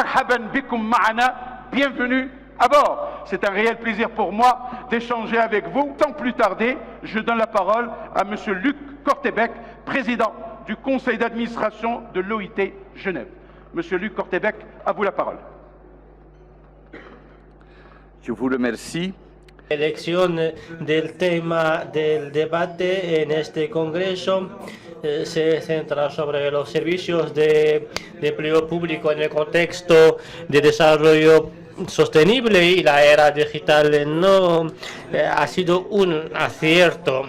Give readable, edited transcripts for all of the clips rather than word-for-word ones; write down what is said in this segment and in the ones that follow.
مرحبا بكم معنا. Bienvenue à bord. C'est un réel plaisir pour moi d'échanger avec vous. Sans plus tarder, je donne la parole à M. Luc Kortebeck, président du conseil d'administration de l'OIT Genève. M. Luc Kortebeck, à vous la parole. Je vous remercie. Elección del tema del debate en este congreso se centra sobre los servicios de empleo público en el contexto de desarrollo sostenible y la era digital. No ha sido un acierto.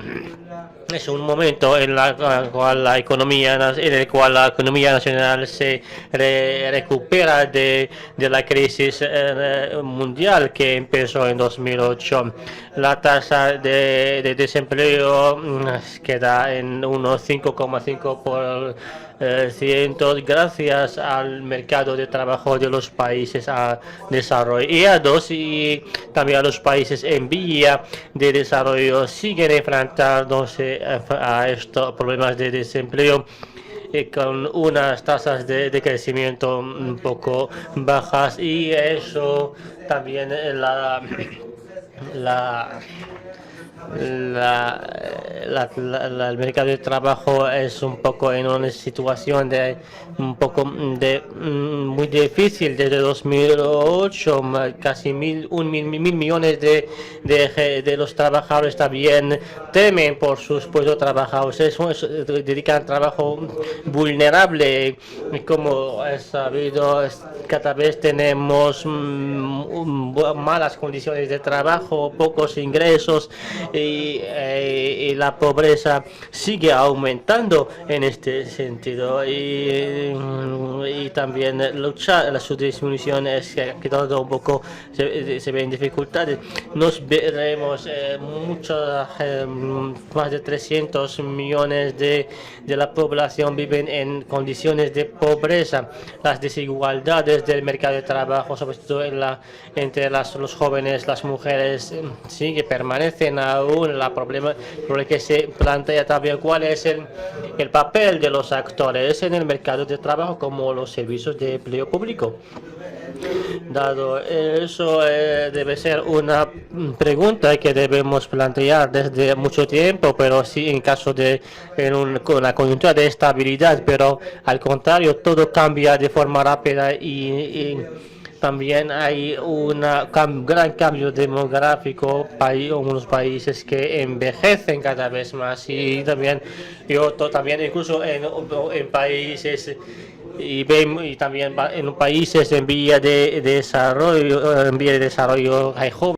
Es un momento en el cual la economía nacional se recupera de la crisis mundial que empezó en 2008. La tasa de desempleo queda en unos 5,5% gracias al mercado de trabajo de los países desarrollados y también a los países en vía de desarrollo siguen enfrentándose a estos problemas de desempleo con unas tasas de crecimiento un poco bajas, y eso también el mercado de trabajo es un poco en una situación muy difícil desde 2008. Casi mil millones de los trabajadores también temen por sus puestos de trabajo. Dedican trabajo vulnerable, como es sabido. Cada vez tenemos malas condiciones de trabajo, pocos ingresos, y la pobreza sigue aumentando en este sentido, y también su disminución es que todo un poco se ven dificultades. Nos veremos más de 300 millones de la población viven en condiciones de pobreza. Las desigualdades del mercado de trabajo, sobre todo entre los jóvenes, las mujeres, permanecen aún. El problema que se plantea también cuál es el papel de los actores en el mercado de trabajo, como los servicios de empleo público. Dado eso, debe ser una pregunta que debemos plantear desde mucho tiempo, pero sí en caso de con la coyuntura de estabilidad, pero al contrario, todo cambia de forma rápida, y también hay un gran cambio demográfico, unos países que envejecen cada vez más, y también incluso en países y también en países en vía de desarrollo hay jóvenes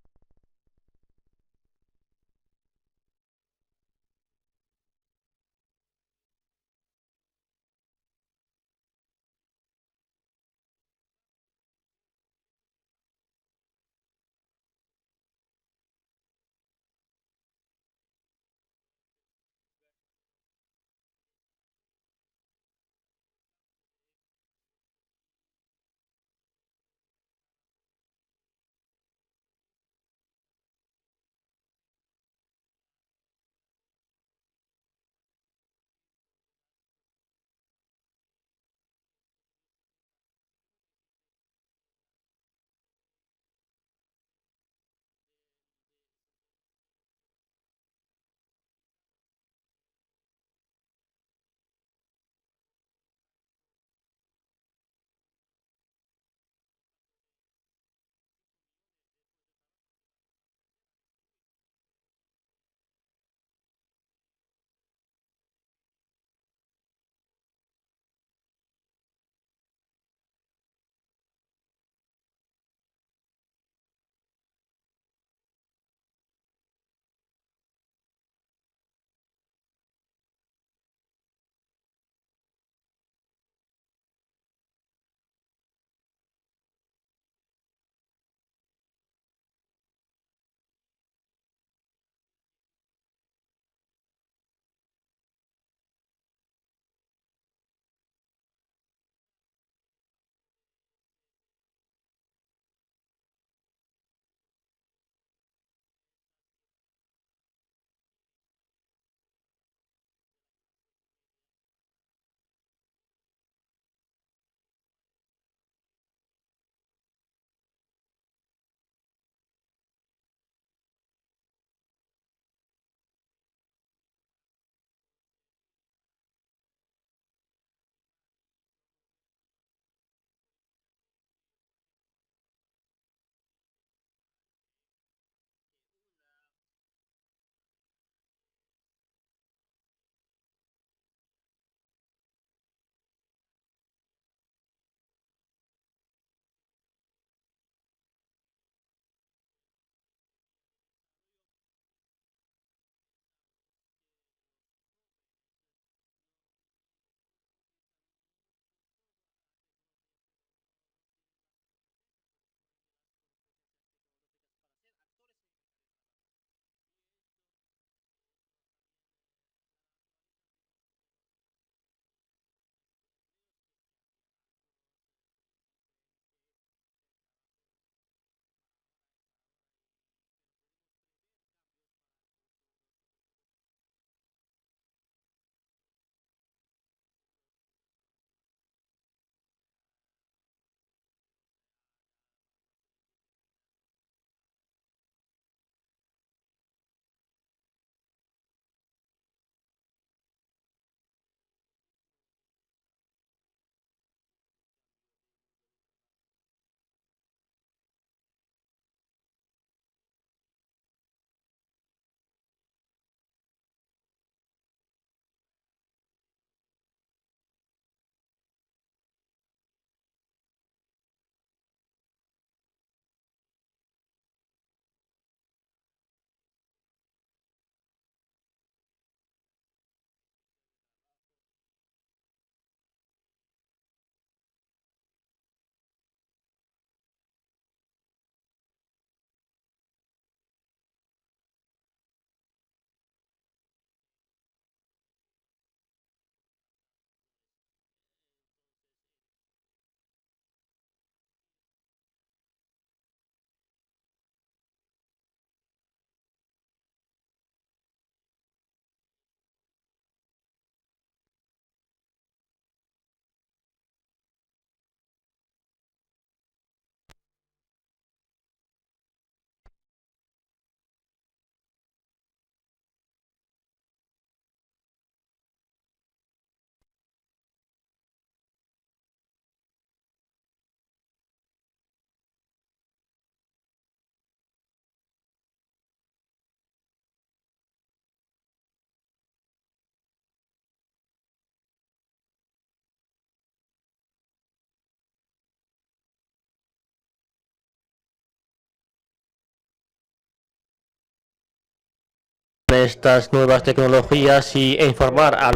estas nuevas tecnologías y informar a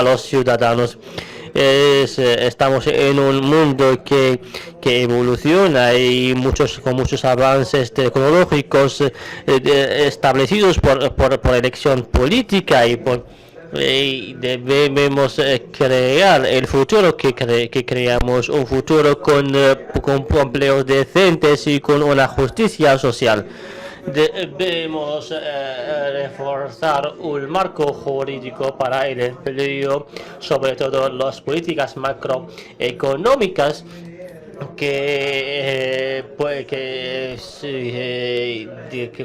los ciudadanos. Estamos en un mundo que evoluciona y con muchos avances tecnológicos establecidos por elección política y debemos crear el futuro que creamos, un futuro con empleos decentes y con una justicia social. Debemos reforzar un marco jurídico para el empleo, sobre todo las políticas macroeconómicas que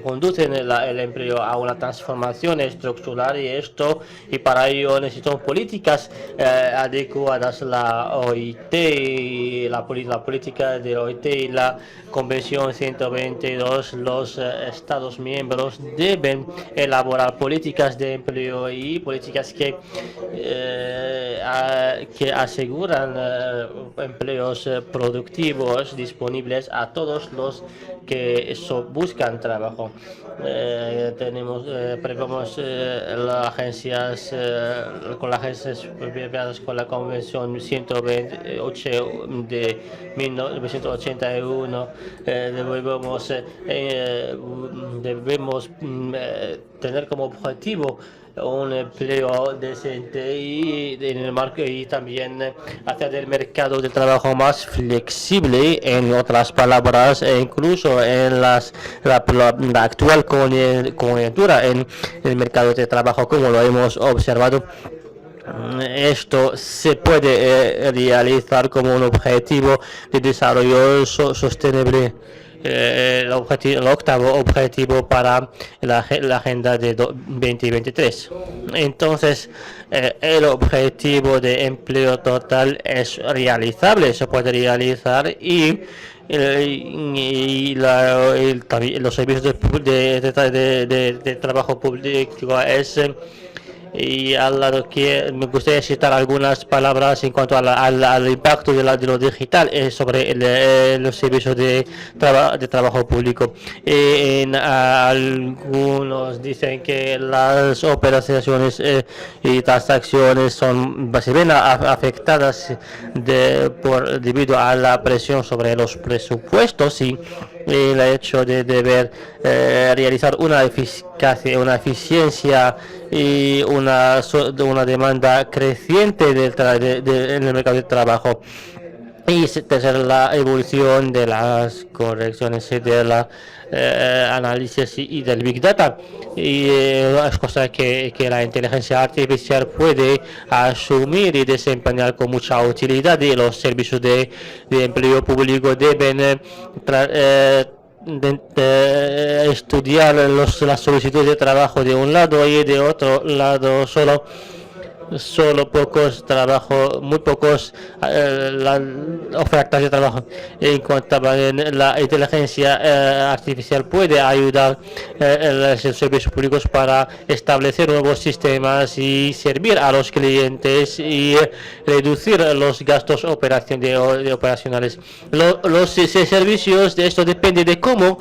conducen el empleo a una transformación estructural y para ello necesitamos políticas adecuadas. La OIT, la política de OIT y la Convención 122, los Estados miembros deben elaborar políticas de empleo y políticas que aseguran empleos productivos disponibles a todos los que buscan trabajo. Prevemos las agencias con la Convención 128 de 1981. Debemos tener como objetivo un empleo decente y también hacer del mercado de trabajo más flexible, en otras palabras, e incluso en la actual coyuntura en el mercado de trabajo, como lo hemos observado. Esto se puede realizar como un objetivo de desarrollo sostenible. El octavo objetivo para la agenda de 2023. Entonces, el objetivo de empleo total es realizable, se puede realizar los servicios de trabajo público es. Y al lado que me gustaría citar algunas palabras en cuanto al impacto de lo digital sobre los servicios de trabajo público. Algunos dicen que las operaciones y transacciones se ven afectadas debido a la presión sobre los presupuestos y el hecho de deber realizar una eficiencia y una demanda creciente en el mercado de trabajo. Y tercero, la evolución de las correcciones de la análisis y del Big Data. Y las cosas que la inteligencia artificial puede asumir y desempeñar con mucha utilidad, y los servicios de empleo público deben estudiar las solicitudes de trabajo de un lado y de otro lado muy pocos ofertas de trabajo. En cuanto a la inteligencia artificial puede ayudar los servicios públicos para establecer nuevos sistemas y servir a los clientes y reducir los gastos operacionales. Los servicios de esto depende de cómo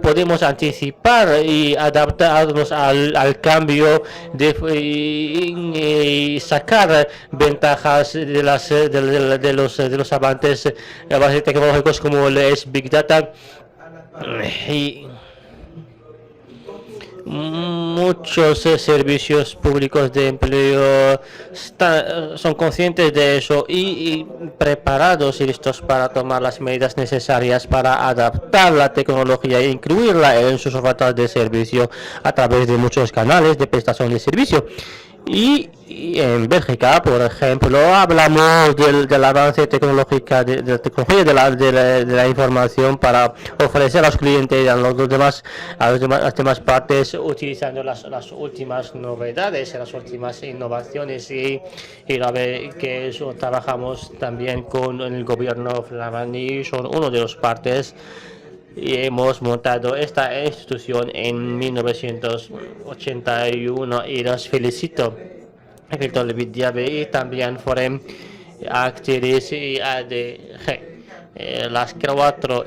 podemos anticipar y adaptarnos al cambio y sacar ventajas de los avances tecnológicos como es Big Data. Y muchos servicios públicos de empleo son conscientes de eso y preparados y listos para tomar las medidas necesarias para adaptar la tecnología e incluirla en sus ofertas de servicio a través de muchos canales de prestación de servicio. Y en Bélgica, por ejemplo, hablamos del avance tecnológico de la información para ofrecer a los clientes y a las demás partes utilizando las últimas novedades, las últimas innovaciones y que eso trabajamos también con el gobierno flamand y son uno de los partes. Y hemos montado esta institución en 1981 y los felicito. Y también fueron actrices y ADG. Las 4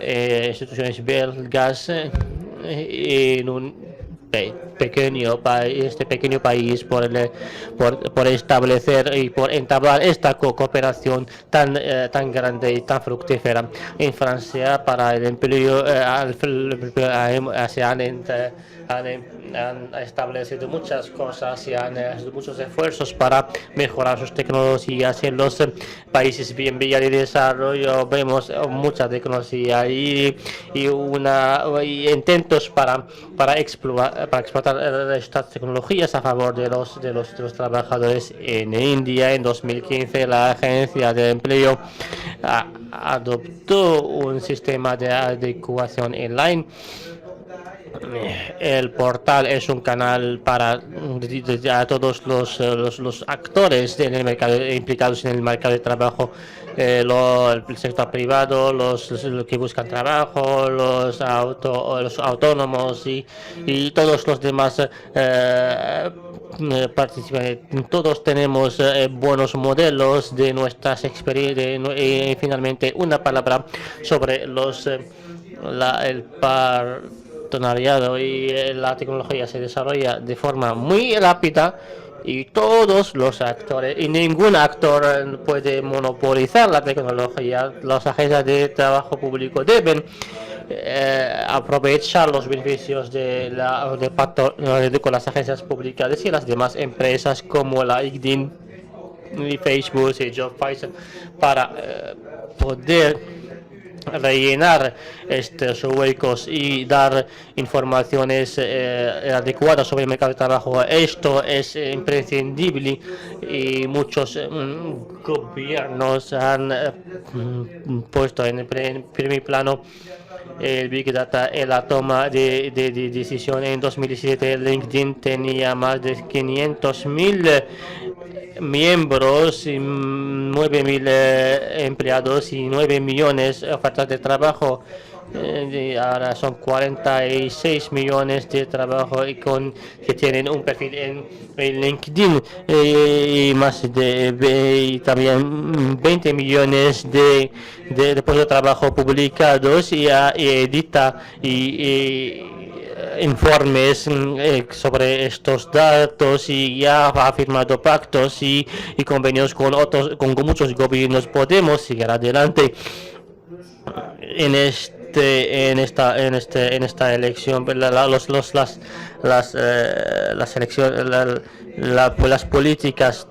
instituciones belgas pequeño país por establecer y por entablar esta cooperación tan grande y tan fructífera. En Francia, para el empleo, se han establecido muchas cosas y han hecho muchos esfuerzos para mejorar sus tecnologías. En los países bien de desarrollo vemos mucha tecnología y intentos para explotar estas tecnologías a favor de los trabajadores. En India, en 2015, la Agencia de Empleo adoptó un sistema de adecuación online. El portal es un canal para todos los actores en el mercado, implicados en el mercado de trabajo, el sector privado, los que buscan trabajo, los autónomos y todos los demás participantes. Todos tenemos buenos modelos de nuestras experiencias. Y finalmente, una palabra sobre el partenariado y la tecnología se desarrolla de forma muy rápida y todos los actores y ningún actor puede monopolizar la tecnología. Las agencias de trabajo público deben aprovechar los beneficios con las agencias públicas y las demás empresas como la LinkedIn y Facebook y JobPfizer para poder rellenar estos huecos y dar informaciones adecuadas sobre el mercado de trabajo. Esto es imprescindible y muchos gobiernos han puesto en el primer plano el Big Data en la toma de decisión. En 2017 LinkedIn tenía más de 500.000 miembros, y 9.000 empleados y 9 millones de ofertas de trabajo. Ahora son 46 millones de trabajo que tienen un perfil en LinkedIn y también 20 millones de puestos de trabajo publicados y edita informes sobre estos datos y ya ha firmado pactos y convenios con muchos gobiernos. Podemos seguir adelante en esta elección. Las políticas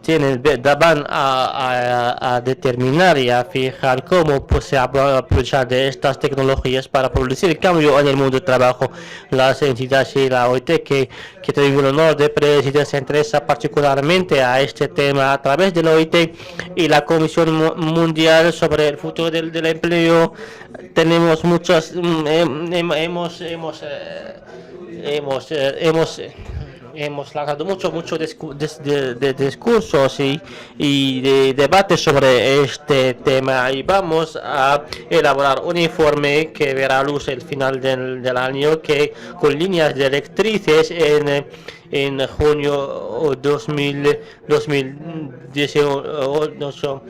van a determinar y a fijar cómo se va a aprovechar de estas tecnologías para producir el cambio en el mundo del trabajo. Las entidades y la OIT que tengo el honor de presidir se interesa particularmente a este tema a través de la OIT y la Comisión Mundial sobre el futuro del empleo. Tenemos muchas hemos lanzado mucho de discursos y de debates sobre este tema y vamos a elaborar un informe que verá luz el final del año con líneas directrices en junio 2018.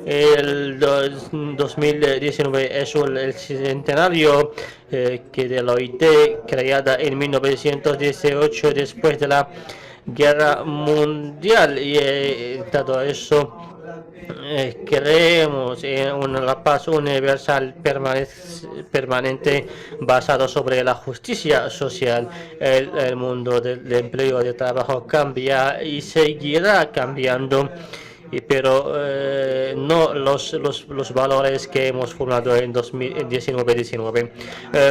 El 2019 es el centenario que de la OIT, creada en 1918 después de la Guerra Mundial, y todo eso creemos en una paz universal permanente basado sobre la justicia social. El mundo del empleo, de trabajo cambia y seguirá cambiando, pero no los valores que hemos formado en 2019.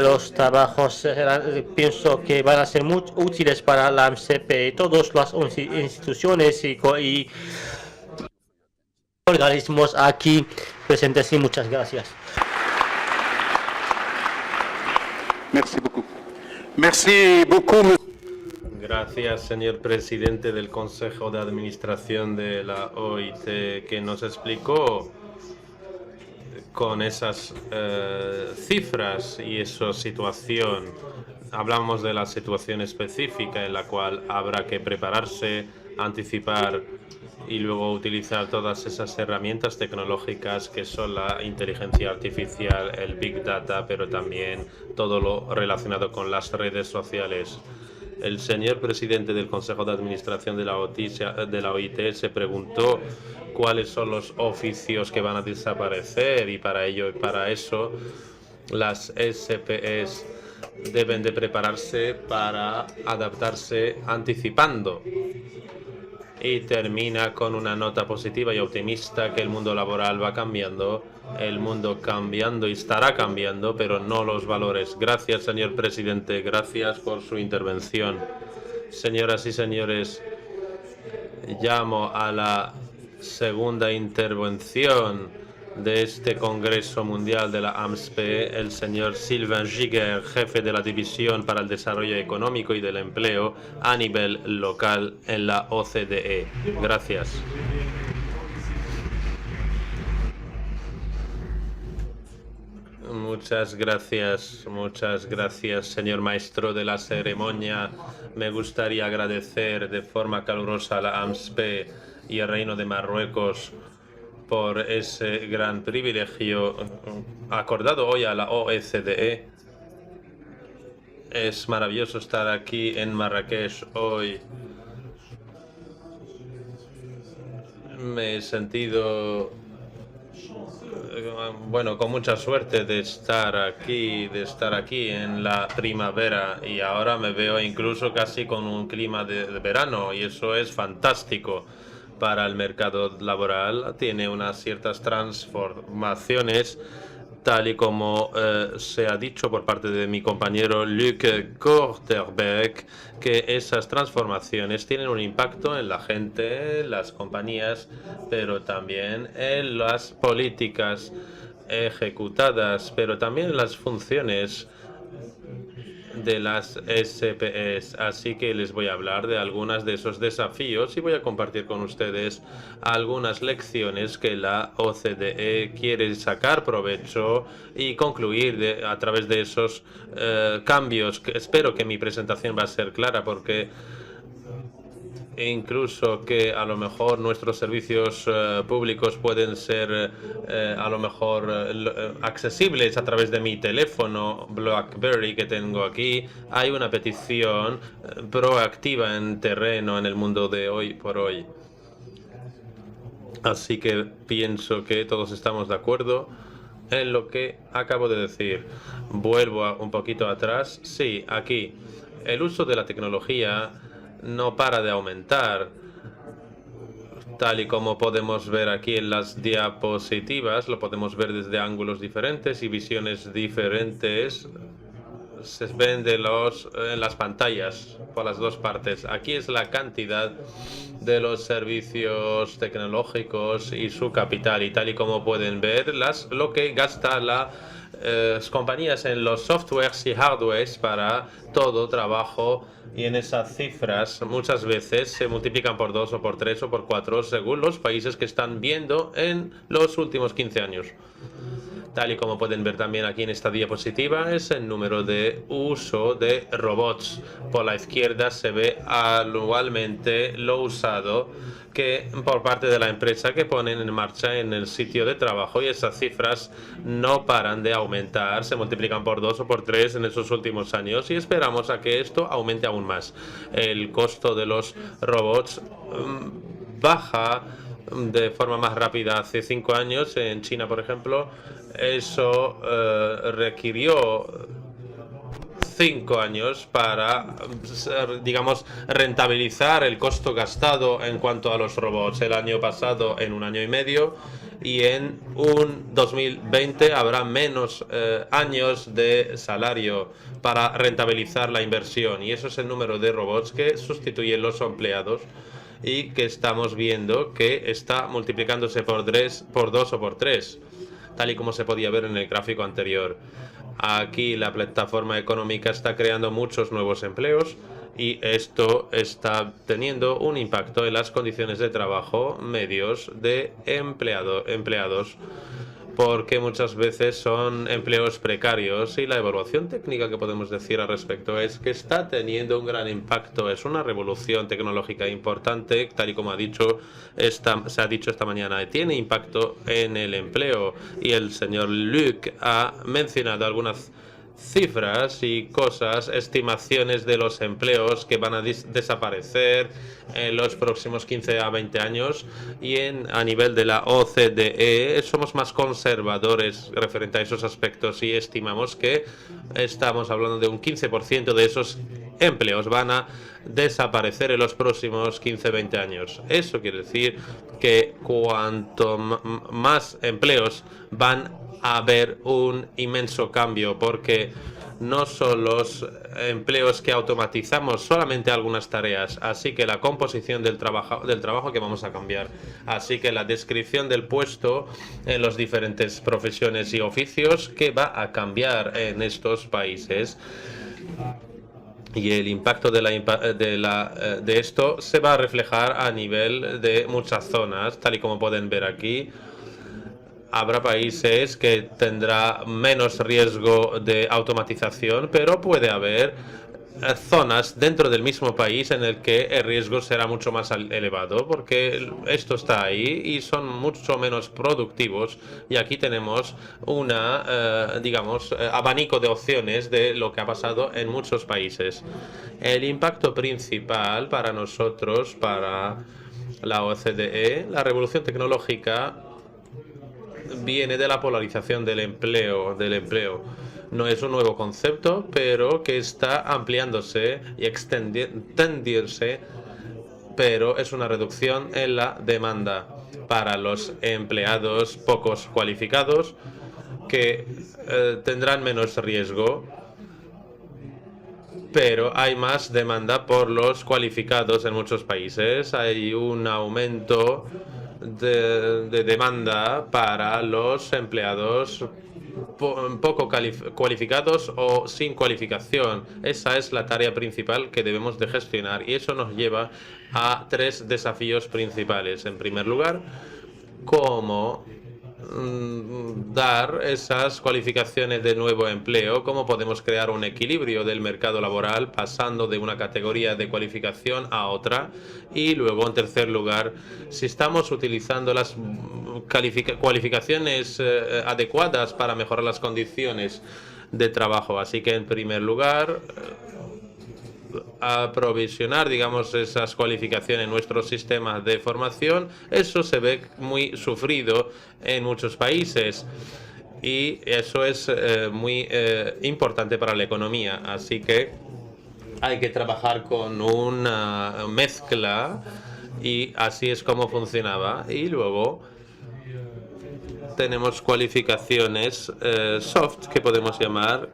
Los trabajos pienso que van a ser muy útiles para la AMCP y todas las instituciones y organismos aquí presentes. Y muchas gracias. Merci beaucoup. Gracias, señor presidente del Consejo de Administración de la OIT, que nos explicó con esas cifras y esa situación. Hablamos de la situación específica en la cual habrá que prepararse, anticipar y luego utilizar todas esas herramientas tecnológicas que son la inteligencia artificial, el Big Data, pero también todo lo relacionado con las redes sociales. El señor presidente del Consejo de Administración de la OIT se preguntó cuáles son los oficios que van a desaparecer y para eso las SPS deben de prepararse para adaptarse anticipando. Y termina con una nota positiva y optimista que el mundo laboral va cambiando, el mundo cambiando y estará cambiando, pero no los valores. Gracias, señor presidente, gracias por su intervención. Señoras y señores, llamo a la segunda intervención de este Congreso Mundial de la AMSPE, el señor Sylvain Giguère, jefe de la División para el Desarrollo Económico y del Empleo a nivel local en la OCDE. Gracias. Muchas gracias, señor maestro de la ceremonia. Me gustaría agradecer de forma calurosa a la AMSPE y al Reino de Marruecos por ese gran privilegio acordado hoy a la OCDE. Es maravilloso estar aquí en Marrakech hoy. Me he sentido, bueno, con mucha suerte de estar aquí en la primavera, y ahora me veo incluso casi con un clima de verano, y eso es fantástico para el mercado laboral. Tiene unas ciertas transformaciones, tal y como se ha dicho por parte de mi compañero Luc Kortebeck, que esas transformaciones tienen un impacto en la gente, las compañías, pero también en las políticas ejecutadas, pero también en las funciones de las SPS. Así que les voy a hablar de algunos de esos desafíos y voy a compartir con ustedes algunas lecciones que la OCDE quiere sacar provecho y concluir a través de esos cambios. Espero que mi presentación va a ser clara, porque incluso que a lo mejor nuestros servicios públicos pueden ser a lo mejor accesibles a través de mi teléfono BlackBerry que tengo aquí. Hay una petición proactiva en terreno en el mundo de hoy por hoy. Así que pienso que todos estamos de acuerdo en lo que acabo de decir. Vuelvo un poquito atrás. Sí, aquí el uso de la tecnología no para de aumentar, tal y como podemos ver aquí en las diapositivas. Lo podemos ver desde ángulos diferentes y visiones diferentes. Se ven en las pantallas por las dos partes. Aquí es la cantidad de los servicios tecnológicos y su capital, y tal y como pueden ver lo que gasta las compañías en los softwares y hardwares para todo trabajo, y en esas cifras muchas veces se multiplican por 2 o por 3 o por 4 según los países que están viendo en los últimos 15 años. Tal y como pueden ver también aquí en esta diapositiva, es el número de uso de robots. Por la izquierda se ve anualmente lo usado por parte de la empresa que ponen en marcha en el sitio de trabajo, y esas cifras no paran de aumentar, se multiplican por 2 o por 3 en esos últimos años, y esperamos a que esto aumente aún más. El costo de los robots baja de forma más rápida. Hace 5 años en China, por ejemplo, eso requirió 5 años para, digamos, rentabilizar el costo gastado en cuanto a los robots. El año pasado en 1 año y medio, y en un 2020 habrá menos años de salario para rentabilizar la inversión. Y eso es el número de robots que sustituyen los empleados, y que estamos viendo que está multiplicándose por 2 o por 3, tal y como se podía ver en el gráfico anterior. Aquí la plataforma económica está creando muchos nuevos empleos, y esto está teniendo un impacto en las condiciones de trabajo medios de empleados, porque muchas veces son empleos precarios, y la evaluación técnica que podemos decir al respecto es que está teniendo un gran impacto. Es una revolución tecnológica importante, tal y como se ha dicho esta mañana, tiene impacto en el empleo, y el señor Luc ha mencionado algunas cifras y cosas, estimaciones de los empleos que van a desaparecer en los próximos 15 a 20 años, y a nivel de la OCDE somos más conservadores referente a esos aspectos y estimamos que estamos hablando de un 15% de esos empleos van a desaparecer en los próximos 15-20 años. Eso quiere decir que cuanto más empleos van a haber un inmenso cambio, porque no son los empleos que automatizamos solamente algunas tareas, así que la composición del trabajo que vamos a cambiar. Así que la descripción del puesto en las diferentes profesiones y oficios que va a cambiar en estos países. Y el impacto de esto se va a reflejar a nivel de muchas zonas, tal y como pueden ver aquí. Habrá países que tendrá menos riesgo de automatización, pero puede haber zonas dentro del mismo país en el que el riesgo será mucho más elevado, porque esto está ahí y son mucho menos productivos. Y aquí tenemos digamos, abanico de opciones de lo que ha pasado en muchos países. El impacto principal para nosotros, para la OCDE, la revolución tecnológica viene de la polarización del empleo. No es un nuevo concepto, pero que está ampliándose y extendiéndose, pero es una reducción en la demanda para los empleados pocos cualificados que tendrán menos riesgo, pero hay más demanda por los cualificados en muchos países. Hay un aumento de demanda para los empleados poco cualificados o sin cualificación. Esa es la tarea principal que debemos de gestionar, y eso nos lleva a 3 desafíos principales. En primer lugar, cómo dar esas cualificaciones de nuevo empleo, cómo podemos crear un equilibrio del mercado laboral pasando de una categoría de cualificación a otra, y luego en tercer lugar, si estamos utilizando las cualificaciones adecuadas para mejorar las condiciones de trabajo. Así que en primer lugar, aprovisionar, digamos, esas cualificaciones en nuestro sistema de formación. Eso se ve muy sufrido en muchos países y eso es muy importante para la economía. Así que hay que trabajar con una mezcla, y así es como funcionaba. Y luego tenemos cualificaciones soft, que podemos llamar,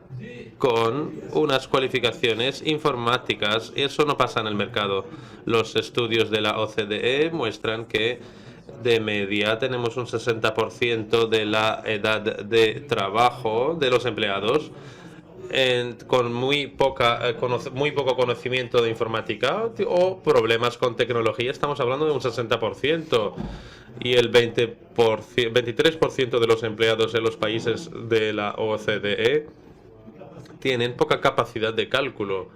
con unas cualificaciones informáticas. Eso no pasa en el mercado. Los estudios de la OCDE muestran que de media tenemos un 60% de la edad de trabajo de los empleados con muy poco conocimiento de informática o problemas con tecnología. Estamos hablando de un 60%. Y el 23% de los empleados en los países de la OCDE tienen poca capacidad de cálculo,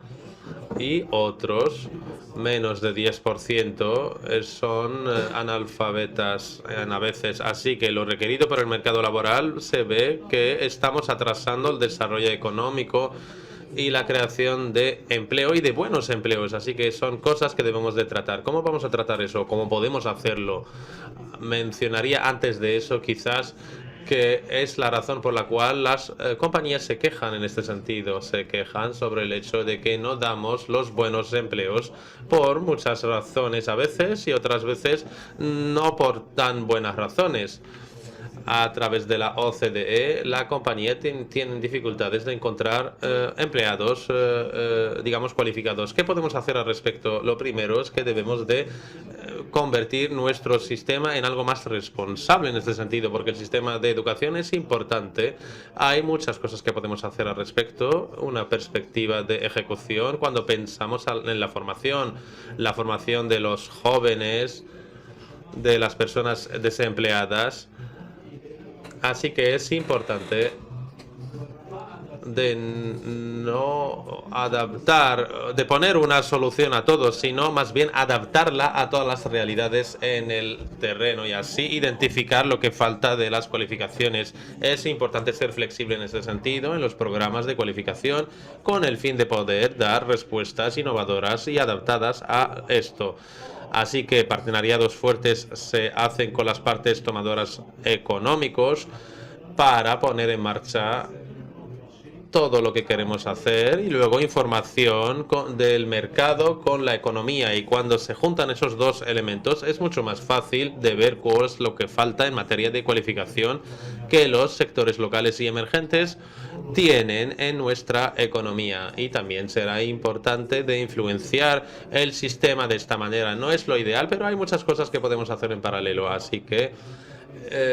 y otros, menos de 10%, son analfabetas a veces. Así que lo requerido para el mercado laboral, se ve que estamos atrasando el desarrollo económico y la creación de empleo y de buenos empleos. Así que son cosas que debemos de tratar. ¿Cómo vamos a tratar eso? ¿Cómo podemos hacerlo? Mencionaría antes de eso quizás que es la razón por la cual las compañías se quejan en este sentido. Se quejan sobre el hecho de que no damos los buenos empleos por muchas razones a veces, y otras veces no por tan buenas razones. A través de la OCDE, la compañía tiene dificultades de encontrar empleados, digamos, cualificados. ¿Qué podemos hacer al respecto? Lo primero es que debemos de convertir nuestro sistema en algo más responsable en este sentido, porque el sistema de educación es importante. Hay muchas cosas que podemos hacer al respecto. Una perspectiva de ejecución cuando pensamos en la formación de los jóvenes, de las personas desempleadas. Así que es importante de no adaptar, de poner una solución a todo, sino más bien adaptarla a todas las realidades en el terreno y así identificar lo que falta de las cualificaciones. Es importante ser flexible en ese sentido en los programas de cualificación con el fin de poder dar respuestas innovadoras y adaptadas a esto. Así que partenariados fuertes se hacen con las partes tomadoras económicos para poner en marcha todo lo que queremos hacer y luego información del mercado con la economía, y cuando se juntan esos dos elementos es mucho más fácil de ver cuál es lo que falta en materia de cualificación que los sectores locales y emergentes tienen en nuestra economía, y también será importante de influenciar el sistema de esta manera. No es lo ideal, pero hay muchas cosas que podemos hacer en paralelo, así que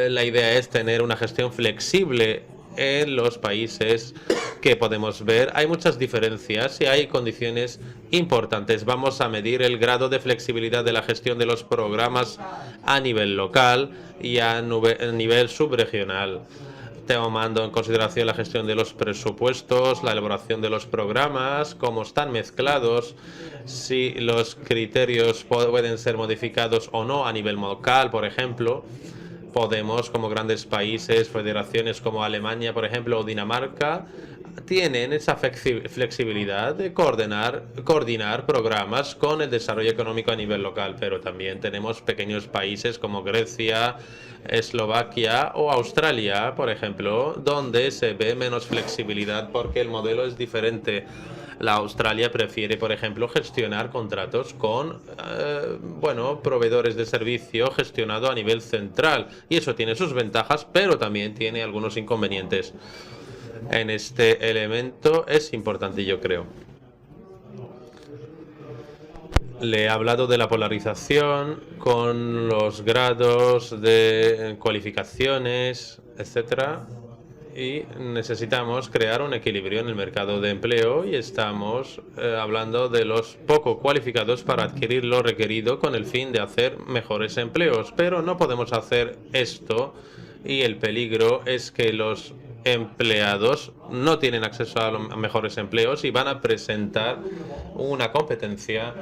la idea es tener una gestión flexible en los países que podemos ver. Hay muchas diferencias y hay condiciones importantes. Vamos a medir el grado de flexibilidad de la gestión de los programas a nivel local y a nivel subregional, tomando en consideración la gestión de los presupuestos, la elaboración de los programas, cómo están mezclados, si los criterios pueden ser modificados o no a nivel local, por ejemplo. Podemos, como grandes países, federaciones como Alemania, por ejemplo, o Dinamarca, tienen esa flexibilidad de coordinar programas con el desarrollo económico a nivel local, pero también tenemos pequeños países como Grecia, Eslovaquia o Australia, por ejemplo, donde se ve menos flexibilidad porque el modelo es diferente. La Australia prefiere, por ejemplo, gestionar contratos con proveedores de servicio gestionado a nivel central, y eso tiene sus ventajas, pero también tiene algunos inconvenientes. En este elemento es importante, yo creo. Le he hablado de la polarización con los grados de cualificaciones, etcétera. Y necesitamos crear un equilibrio en el mercado de empleo, y estamos hablando de los poco cualificados para adquirir lo requerido con el fin de hacer mejores empleos. Pero no podemos hacer esto, y el peligro es que los empleados no tienen acceso a mejores empleos y van a presentar una competencia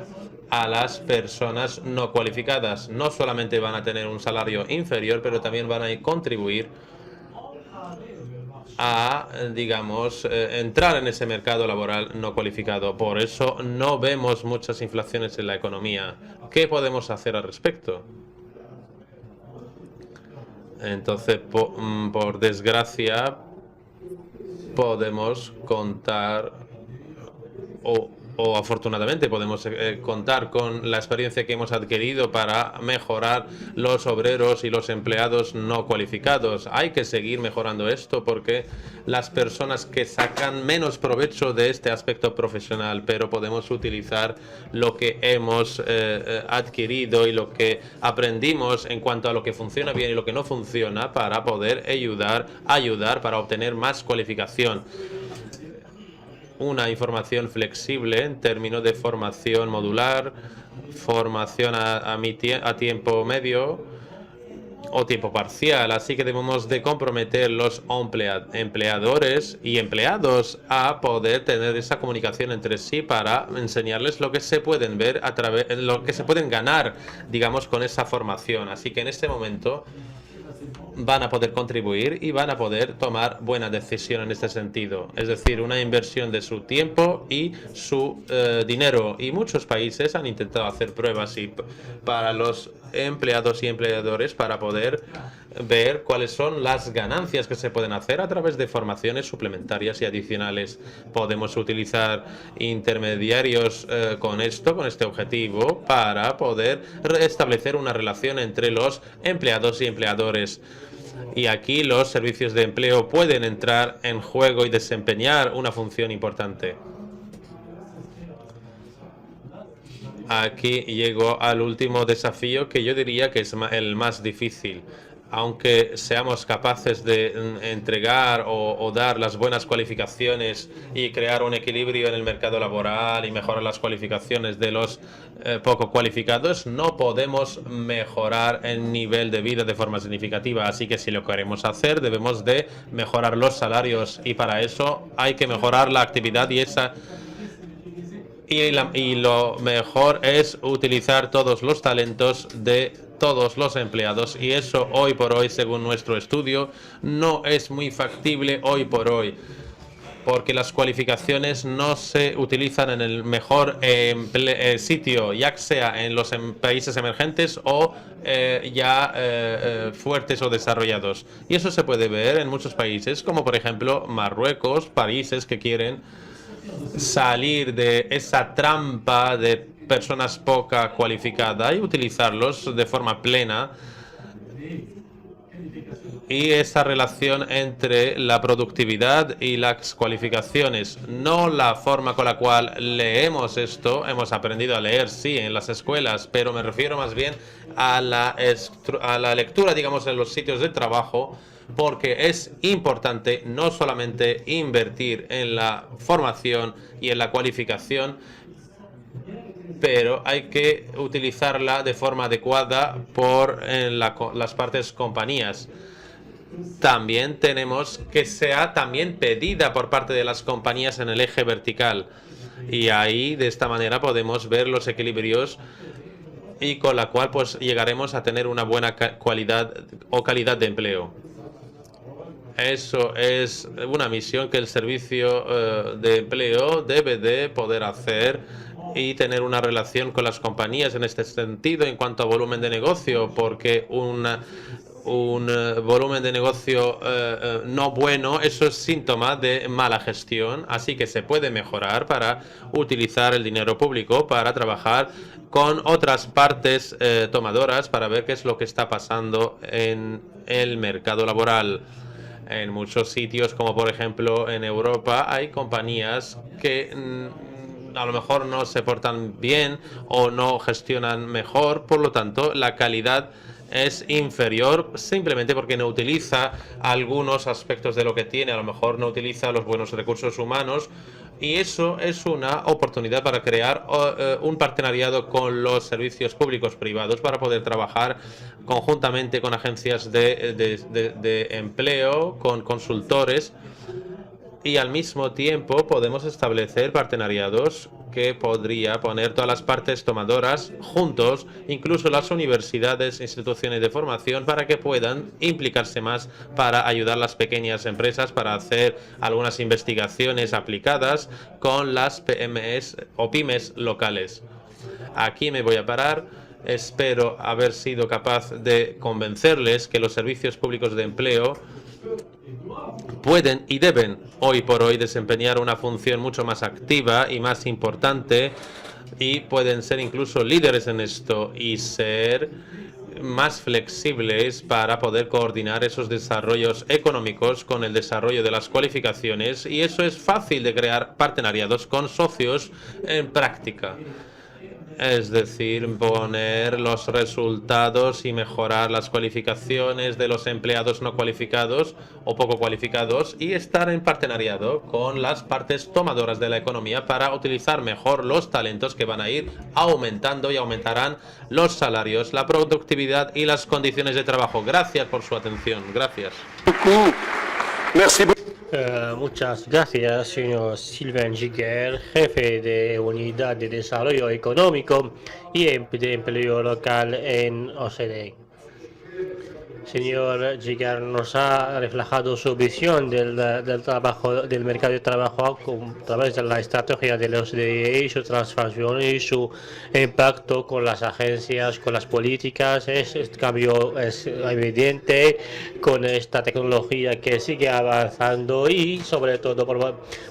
a las personas no cualificadas. No solamente van a tener un salario inferior, pero también van a contribuir a, digamos, entrar en ese mercado laboral no cualificado. Por eso no vemos muchas inflaciones en la economía. ¿Qué podemos hacer al respecto? Entonces, por desgracia, podemos contar o afortunadamente podemos contar con la experiencia que hemos adquirido para mejorar los obreros y los empleados no cualificados. Hay que seguir mejorando esto porque las personas que sacan menos provecho de este aspecto profesional, pero podemos utilizar lo que hemos adquirido y lo que aprendimos en cuanto a lo que funciona bien y lo que no funciona para poder ayudar para obtener más cualificación. Una información flexible en términos de formación modular, formación a tiempo medio o tiempo parcial. Así que debemos de comprometer los empleadores y empleados a poder tener esa comunicación entre sí para enseñarles lo que se pueden ver lo que se pueden ganar, digamos, con esa formación. Así que en este momento van a poder contribuir y van a poder tomar buena decisión en este sentido. Es decir, una inversión de su tiempo y su dinero. Y muchos países han intentado hacer pruebas para los empleados y empleadores para poder ver cuáles son las ganancias que se pueden hacer a través de formaciones suplementarias y adicionales. Podemos utilizar intermediarios con este objetivo para poder establecer una relación entre los empleados y empleadores. Y aquí los servicios de empleo pueden entrar en juego y desempeñar una función importante. Aquí llego al último desafío, que yo diría que es el más difícil. aunque seamos capaces de entregar o dar las buenas cualificaciones y crear un equilibrio en el mercado laboral y mejorar las cualificaciones de los poco cualificados, no podemos mejorar el nivel de vida de forma significativa. Así que si lo queremos hacer, debemos de mejorar los salarios, y para eso hay que mejorar la actividad y lo mejor es utilizar todos los talentos de todos los empleados, y eso hoy por hoy, según nuestro estudio, no es muy factible hoy por hoy, porque las cualificaciones no se utilizan en el mejor sitio, ya sea en los países emergentes o fuertes o desarrollados. Y eso se puede ver en muchos países, como por ejemplo Marruecos, países que quieren salir de esa trampa de personas poco cualificadas y utilizarlos de forma plena. Y esa relación entre la productividad y las cualificaciones, no la forma con la cual leemos esto. Hemos aprendido a leer, sí, en las escuelas, pero me refiero más bien a la lectura, digamos, en los sitios de trabajo, porque es importante no solamente invertir en la formación y en la cualificación, pero hay que utilizarla de forma adecuada por las partes compañías. También tenemos que sea también pedida por parte de las compañías en el eje vertical, y ahí de esta manera podemos ver los equilibrios, y con la cual pues llegaremos a tener una buena calidad de empleo. Eso es una misión que el servicio de empleo debe de poder hacer, y tener una relación con las compañías en este sentido en cuanto a volumen de negocio, porque un volumen de negocio no bueno, eso es síntoma de mala gestión. Así que se puede mejorar para utilizar el dinero público para trabajar con otras partes tomadoras para ver qué es lo que está pasando en el mercado laboral. En muchos sitios, como por ejemplo en Europa, hay compañías que a lo mejor no se portan bien o no gestionan mejor, por lo tanto la calidad es inferior simplemente porque no utiliza algunos aspectos de lo que tiene, a lo mejor no utiliza los buenos recursos humanos, y eso es una oportunidad para crear un partenariado con los servicios públicos privados para poder trabajar conjuntamente con agencias de empleo, con consultores, y al mismo tiempo podemos establecer partenariados que podría poner todas las partes tomadoras juntos, incluso las universidades, instituciones de formación, para que puedan implicarse más para ayudar a las pequeñas empresas para hacer algunas investigaciones aplicadas con las PMEs o pymes locales. Aquí me voy a parar. Espero haber sido capaz de convencerles que los servicios públicos de empleo pueden y deben hoy por hoy desempeñar una función mucho más activa y más importante, y pueden ser incluso líderes en esto y ser más flexibles para poder coordinar esos desarrollos económicos con el desarrollo de las cualificaciones, y eso es fácil de crear partenariados con socios en práctica. Es decir, poner los resultados y mejorar las cualificaciones de los empleados no cualificados o poco cualificados, y estar en partenariado con las partes tomadoras de la economía para utilizar mejor los talentos que van a ir aumentando y aumentarán los salarios, la productividad y las condiciones de trabajo. Gracias por su atención. Gracias. Muchas gracias, señor Sylvain Giguère, jefe de Unidad de Desarrollo Económico y de Empleo Local en OCDE. Señor Giguère nos ha reflejado su visión del mercado de trabajo a través de la estrategia de la OCDE y su transformación y su impacto con las agencias, con las políticas. Este cambio es evidente con esta tecnología que sigue avanzando, y sobre todo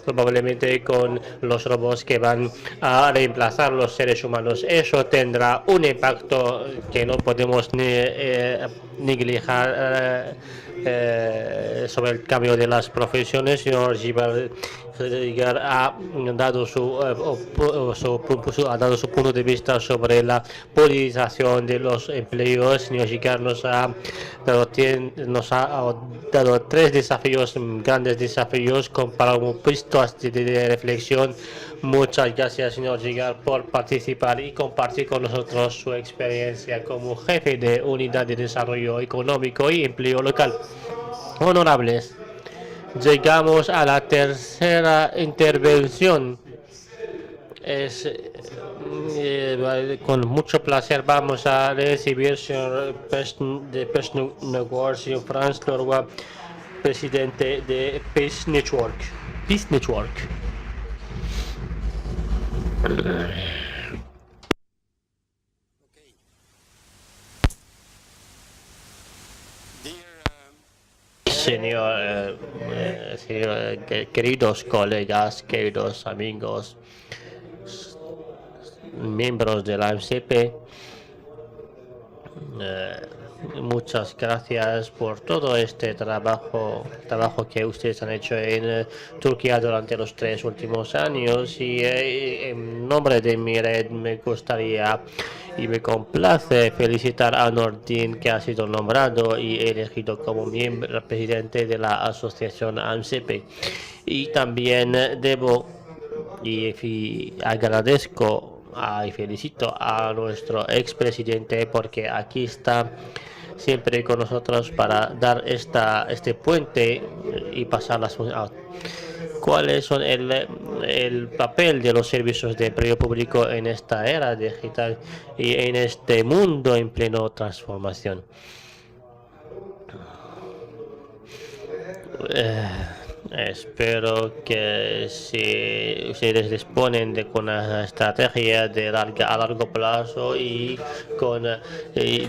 probablemente con los robots que van a reemplazar los seres humanos. Eso tendrá un impacto que no podemos negligenciar sobre el cambio de las profesiones. Señor Heidegger ha dado ha dado su punto de vista sobre la politización de los empleos. Señor Gigard nos ha dado tres desafíos, grandes desafíos, para un puesto de reflexión. Muchas gracias, señor Gigard, por participar y compartir con nosotros su experiencia como jefe de Unidad de Desarrollo Económico y Empleo Local. Honorables, llegamos a la tercera intervención. Con mucho placer vamos a recibir al señor de Peace señor Franz Norwa, presidente de Peace Network. Queridos colegas, queridos amigos, miembros de la AMCP, muchas gracias por todo este trabajo que ustedes han hecho en Turquía durante los 3 últimos años, y en nombre de mi red me gustaría y me complace felicitar a Nordin, que ha sido nombrado y elegido como miembro presidente de la asociación AMCP. Y también debo y agradezco y felicito a nuestro expresidente, porque aquí está siempre con nosotros para dar este puente y pasar las cuáles son el papel de los servicios de empleo público en esta era digital y en este mundo en pleno transformación. Espero que si ustedes disponen de una estrategia a largo plazo y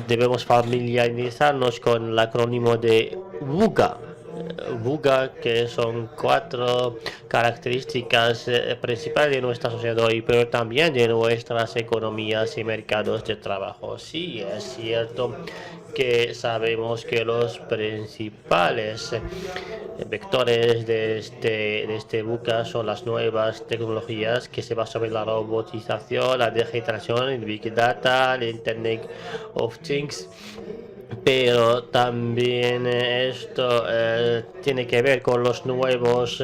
debemos familiarizarnos con el acrónimo de VUCA, que son 4 características principales de nuestra sociedad hoy, pero también de nuestras economías y mercados de trabajo. Sí, es cierto que sabemos que los principales vectores de este VUCA son las nuevas tecnologías que se basan sobre la robotización, la digitalización, el Big Data, el Internet of Things. Pero también esto tiene que ver con los nuevos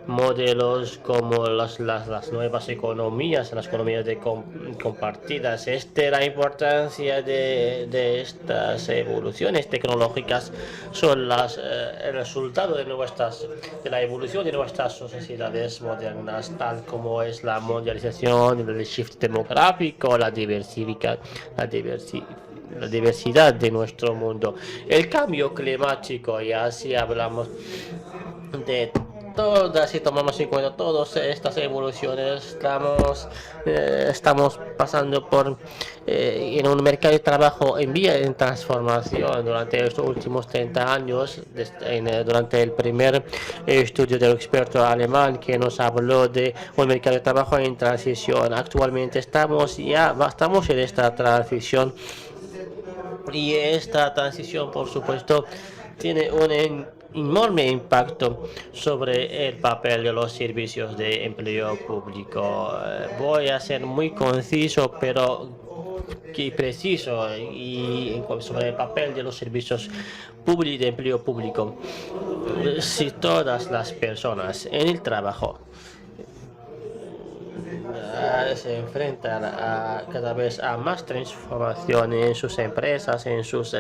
modelos, como las nuevas economías, las economías compartidas. La importancia de estas evoluciones tecnológicas son el resultado de la evolución de nuestras sociedades modernas, tal como es la mundialización, el shift demográfico, la diversidad de nuestro mundo, el cambio climático, y así hablamos de todas, si tomamos en cuenta todas estas evoluciones. Estamos pasando por en un mercado de trabajo en vía de transformación durante estos últimos 30 años, durante el primer estudio del experto alemán que nos habló de un mercado de trabajo en transición. Actualmente estamos en esta transición. Y esta transición, por supuesto, tiene un enorme impacto sobre el papel de los servicios de empleo público. Voy a ser muy conciso, pero preciso sobre el papel de los servicios públicos de empleo público. Si todas las personas en el trabajo se enfrentan cada vez a más transformación en sus empresas, en sus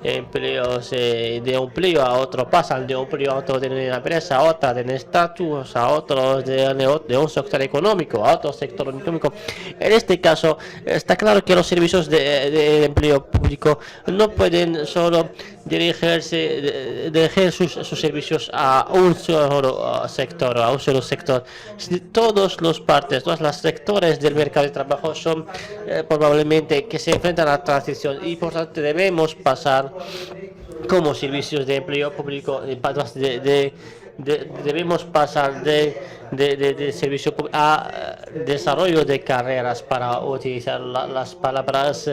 empleos, de un empleo a otro, pasan de un empleo a otro de una empresa a otra, de un estatus a otro, de un sector económico a otro sector económico. En este caso está claro que los servicios de empleo público no pueden solo dirigir sus servicios a un solo sector. Todas las sectores del mercado de trabajo son probablemente que se enfrentan a la transición, y por tanto debemos pasar como servicios de empleo público debemos pasar de servicio a desarrollo de carreras, para utilizar las palabras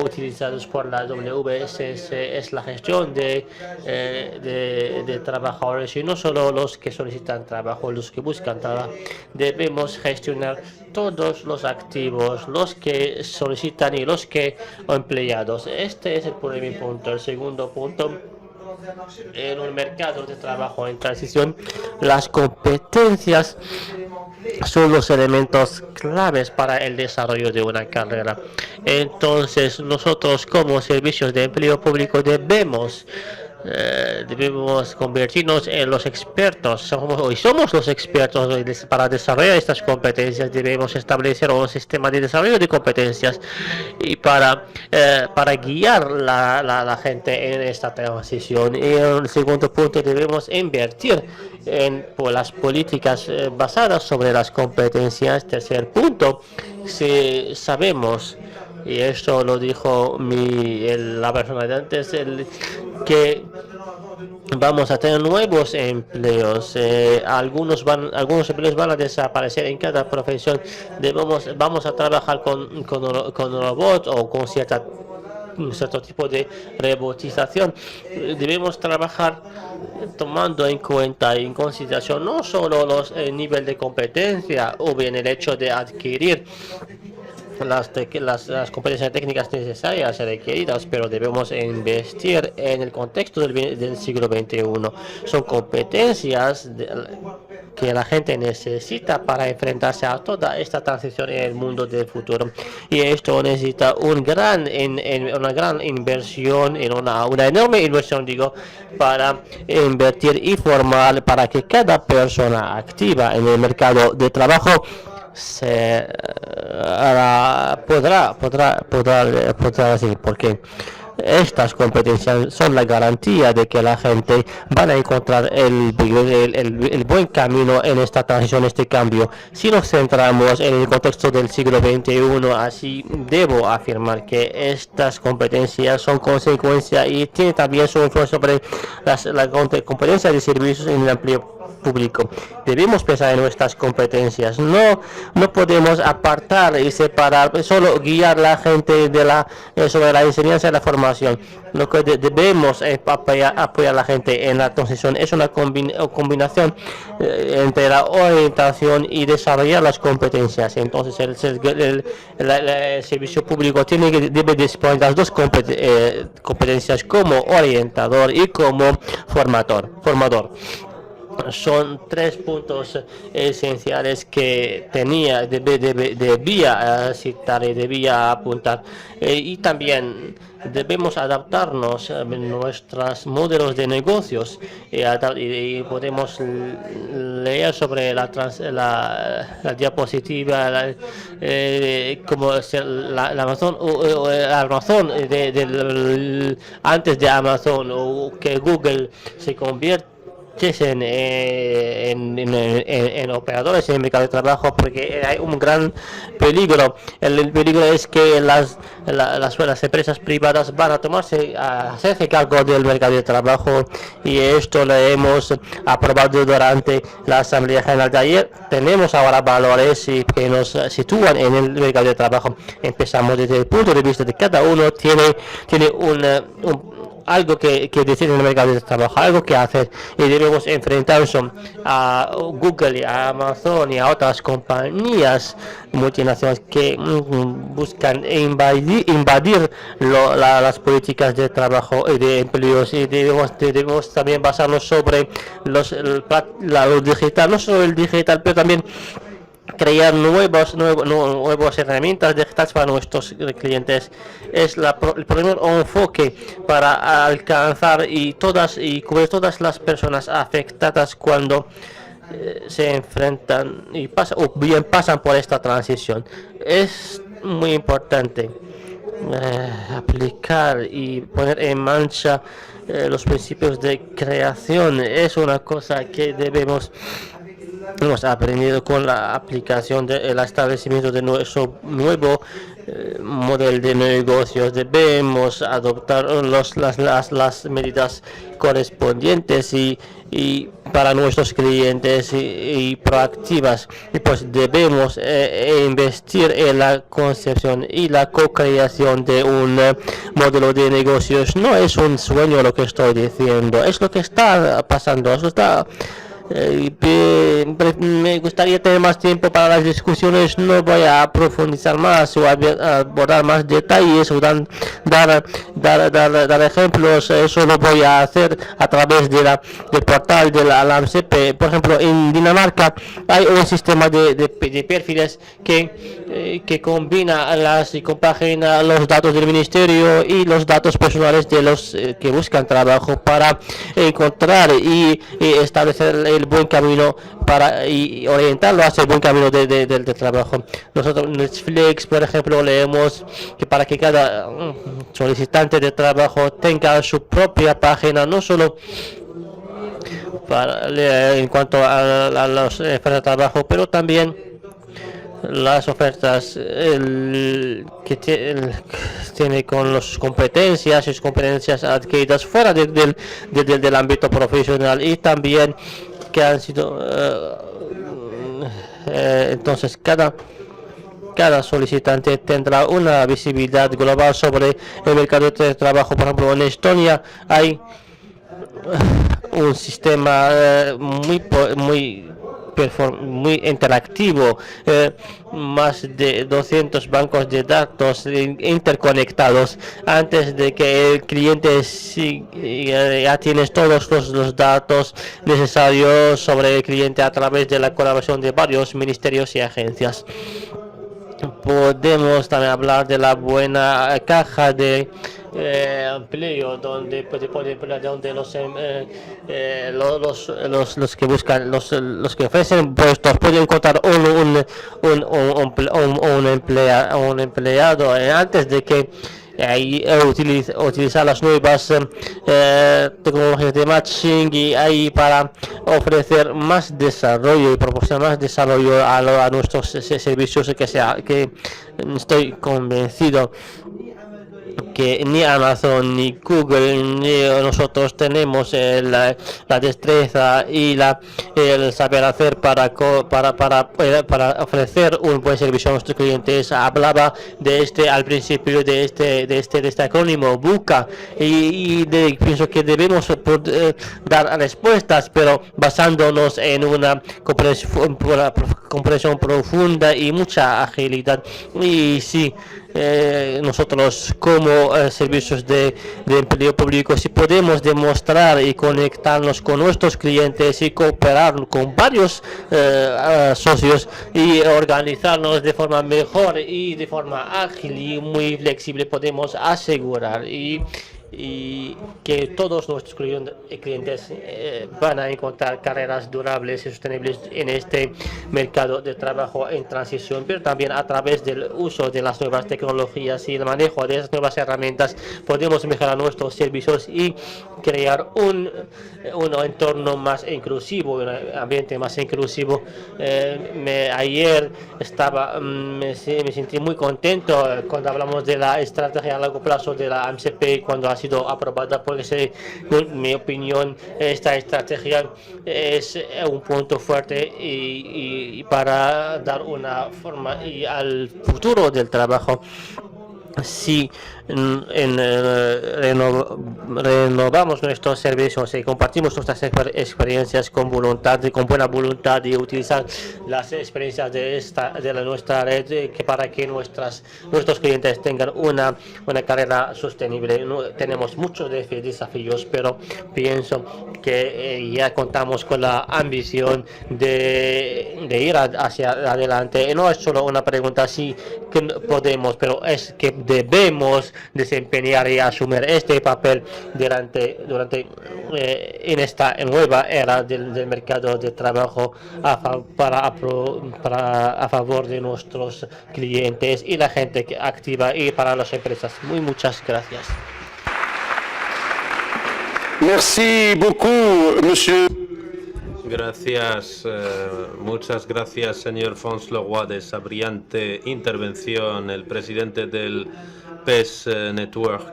utilizados por la WSS es la gestión de trabajadores, y no solo los que solicitan trabajo, los que buscan trabajo. Debemos gestionar todos los activos, los que solicitan y los que empleados. Este es el primer punto. El segundo punto: en un mercado de trabajo en transición, las competencias son los elementos claves para el desarrollo de una carrera. Entonces, nosotros como servicios de empleo público debemos convertirnos en los expertos. Somos los expertos para desarrollar estas competencias. Debemos establecer un sistema de desarrollo de competencias y para guiar la gente en esta transición. Y en el segundo punto, debemos invertir en las políticas basadas sobre las competencias. Tercer punto, si sabemos, y esto lo dijo la persona de antes, que vamos a tener nuevos empleos. Algunos empleos van a desaparecer en cada profesión. Vamos a trabajar con robots o con cierto tipo de robotización. Debemos trabajar tomando en cuenta y en consideración no solo el nivel de competencia o bien el hecho de adquirir las competencias técnicas necesarias y requeridas, pero debemos investir en el contexto del siglo XXI. Son competencias que la gente necesita para enfrentarse a toda esta transición en el mundo del futuro, y esto necesita una gran inversión, una enorme inversión, para invertir y formar para que cada persona activa en el mercado de trabajo podrá decir, porque estas competencias son la garantía de que la gente van a encontrar el buen camino en esta transición, este cambio. Si nos centramos en el contexto del siglo XXI, así debo afirmar que estas competencias son consecuencia y tienen también su influencia sobre la competencia de servicios en el empleo público. Debemos pensar en nuestras competencias. No podemos apartar y separar, solo guiar la gente sobre la enseñanza y la formación. Lo que debemos apoyar a la gente en la transición es una combinación entre la orientación y desarrollar las competencias. Entonces, el servicio público debe disponer de las dos competencias, como orientador y como formador. Son tres puntos esenciales que debía citar y debía apuntar. Y también debemos adaptarnos a nuestros modelos de negocios y podemos leer sobre la diapositiva como la Amazon o la razón antes de Amazon, o que Google se convierte en operadores en el mercado de trabajo, porque hay un gran peligro. El peligro es que las empresas privadas van a hacerse cargo del mercado de trabajo, y esto lo hemos aprobado durante la Asamblea General de ayer. Tenemos ahora valores que nos sitúan en el mercado de trabajo. Empezamos desde el punto de vista de cada uno tiene algo que decir en el mercado de trabajo, algo que hacer, y debemos enfrentarnos a Google, a Amazon y a otras compañías multinacionales que buscan invadir las políticas de trabajo y de empleos, y debemos también basarnos sobre lo digital, no solo el digital, pero también crear nuevas herramientas digitales para nuestros clientes. Es el primer enfoque para alcanzar y cubrir todas las personas afectadas cuando se enfrentan o bien pasan por esta transición. Es muy importante aplicar y poner en marcha los principios de creación. Es una cosa que debemos hemos aprendido con la aplicación del establecimiento de nuestro nuevo modelo de negocios. Debemos adoptar las medidas correspondientes y para nuestros clientes y proactivas, y pues debemos investir en la concepción y la co-creación de un modelo de negocios. No es un sueño lo que estoy diciendo, es lo que está pasando, eso está. Me gustaría tener más tiempo para las discusiones, no voy a profundizar más o a abordar más detalles o dar ejemplos. Eso lo voy a hacer a través del portal de la AMCP. Por ejemplo, en Dinamarca hay un sistema de perfiles que combina y compagina los datos del ministerio y los datos personales de los que buscan trabajo para encontrar y establecer el buen camino y orientarlo hacia el buen camino del trabajo. Nosotros en Netflix, por ejemplo, leemos que para que cada solicitante de trabajo tenga su propia página, no solo en cuanto a las ofertas de trabajo, pero también las ofertas que tiene con las competencias y sus competencias adquiridas fuera del ámbito profesional, y también que han sido entonces cada solicitante tendrá una visibilidad global sobre el mercado de trabajo. Por ejemplo, en Estonia hay un sistema muy interactivo, más de 200 bancos de datos interconectados. Antes de que el cliente ya tienes todos los datos necesarios sobre el cliente a través de la colaboración de varios ministerios y agencias. Podemos también hablar de la buena caja de empleo, donde los que buscan, los que ofrecen puestos pueden encontrar un empleado antes de que utilizar las nuevas tecnologías de matching y ahí para ofrecer más desarrollo y proporcionar más desarrollo a nuestros servicios, que estoy convencido que ni Amazon ni Google ni nosotros tenemos la destreza y el saber hacer para ofrecer un buen servicio a nuestros clientes. Hablaba al principio de este acrónimo BUCA, y pienso que debemos dar respuestas, pero basándonos en una comprensión profunda y mucha agilidad. Y sí, nosotros como servicios de empleo público, si podemos demostrar y conectarnos con nuestros clientes y cooperar con varios socios y organizarnos de forma mejor y de forma ágil y muy flexible, podemos asegurar y que todos nuestros clientes van a encontrar carreras durables y sostenibles en este mercado de trabajo en transición, pero también a través del uso de las nuevas tecnologías y el manejo de esas nuevas herramientas podemos mejorar nuestros servicios y crear un entorno más inclusivo, un ambiente más inclusivo. Ayer me sentí muy contento cuando hablamos de la estrategia a largo plazo de la AMCP, cuando ha sido aprobada, porque en mi opinión esta estrategia es un punto fuerte y para dar una forma al futuro del trabajo. Si renovamos nuestros servicios y compartimos nuestras experiencias con buena voluntad, y utilizar las experiencias de nuestra red para que nuestros clientes tengan una carrera sostenible. Tenemos muchos desafíos, pero pienso que ya contamos con la ambición de ir hacia adelante. Y no es solo una pregunta si que podemos, pero es que debemos desempeñar y asumir este papel en esta nueva era del mercado de trabajo a favor de nuestros clientes y la gente activa, y para las empresas. Muchas gracias. Merci beaucoup, monsieur. Gracias, muchas gracias, señor Fons-Leroy, de esa brillante intervención. El presidente del PES Network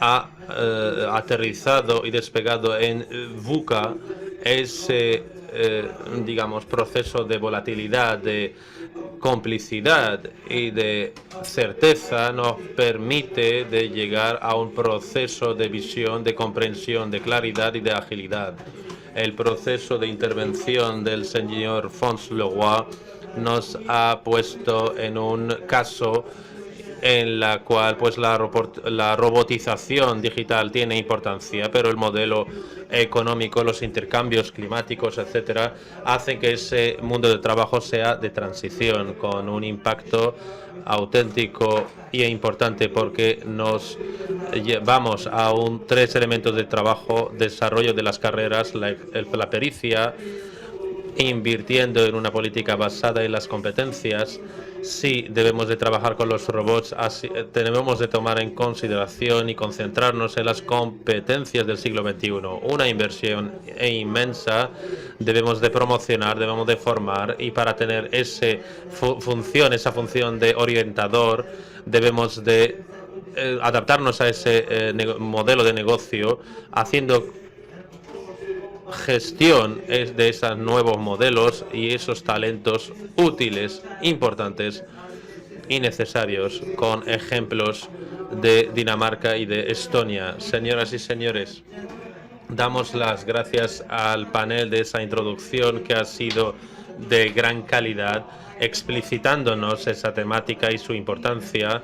ha aterrizado y despegado en VUCA ese, digamos, proceso de volatilidad, de complicidad y de certeza nos permite de llegar a un proceso de visión, de comprensión, de claridad y de agilidad. El proceso de intervención del señor Fons-Leroy nos ha puesto en un caso en la cual pues la robotización digital tiene importancia, pero el modelo económico, los intercambios climáticos, etcétera, hacen que ese mundo de trabajo sea de transición con un impacto auténtico y importante, porque nos llevamos a tres elementos de trabajo: desarrollo de las carreras, la pericia, invirtiendo en una política basada en las competencias. Sí, debemos de trabajar con los robots, debemos de tomar en consideración y concentrarnos en las competencias del siglo XXI. Una inversión inmensa, debemos de promocionar, debemos de formar, y para tener esa función de orientador, debemos de adaptarnos a ese modelo de negocio, haciendo gestión de esos nuevos modelos y esos talentos útiles, importantes y necesarios, con ejemplos de Dinamarca y de Estonia. Señoras y señores, damos las gracias al panel de esa introducción que ha sido de gran calidad, explicitándonos esa temática y su importancia.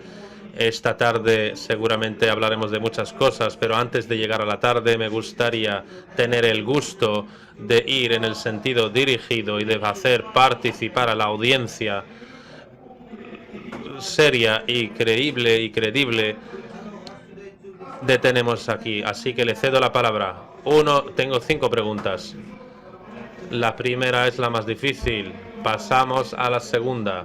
Esta tarde seguramente hablaremos de muchas cosas, pero antes de llegar a la tarde me gustaría tener el gusto de ir en el sentido dirigido y de hacer participar a la audiencia seria y credible que tenemos aquí. Así que le cedo la palabra. Tengo 5 preguntas. La primera es la más difícil. Pasamos a la segunda.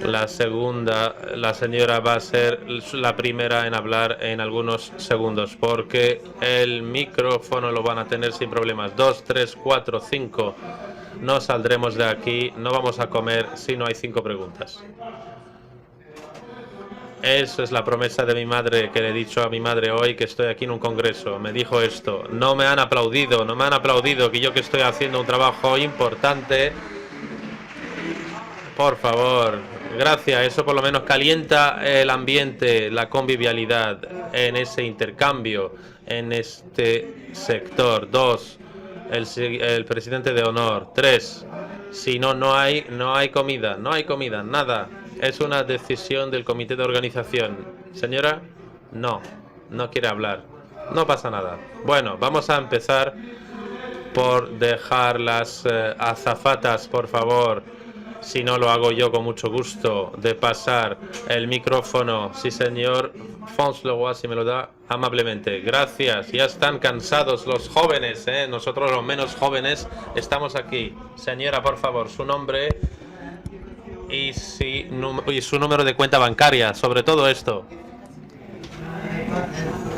La señora va a ser la primera en hablar en algunos segundos, porque el micrófono lo van a tener sin problemas. 2, 3, 4, 5. No saldremos de aquí, no vamos a comer si no hay 5 preguntas. Eso es la promesa de mi madre, que le he dicho a mi madre hoy que estoy aquí en un congreso. Me dijo esto. No me han aplaudido, que yo que estoy haciendo un trabajo importante. Por favor, gracias. Eso por lo menos calienta el ambiente, la convivialidad en ese intercambio, en este sector. 2, el presidente de honor. 3, si no hay comida, nada. Es una decisión del comité de organización. Señora, no quiere hablar. No pasa nada. Bueno, vamos a empezar por dejar las azafatas, por favor. Si no, lo hago yo con mucho gusto, de pasar el micrófono. Sí, señor Fons-Leroy, si me lo da amablemente. Gracias. Ya están cansados los jóvenes, ¿eh? Nosotros los menos jóvenes estamos aquí. Señora, por favor, su nombre y su número de cuenta bancaria. Sobre todo esto.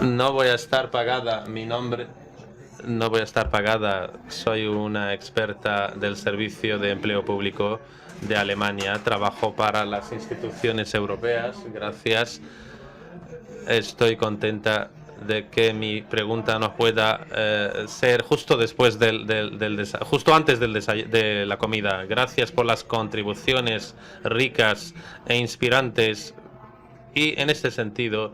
No voy a estar pagada. Mi nombre... No voy a estar pagada. Soy una experta del Servicio de Empleo Público de Alemania. Trabajo para las instituciones europeas. Gracias. Estoy contenta de que mi pregunta nos pueda ser justo después justo antes de la comida. Gracias por las contribuciones ricas e inspirantes. Y en este sentido,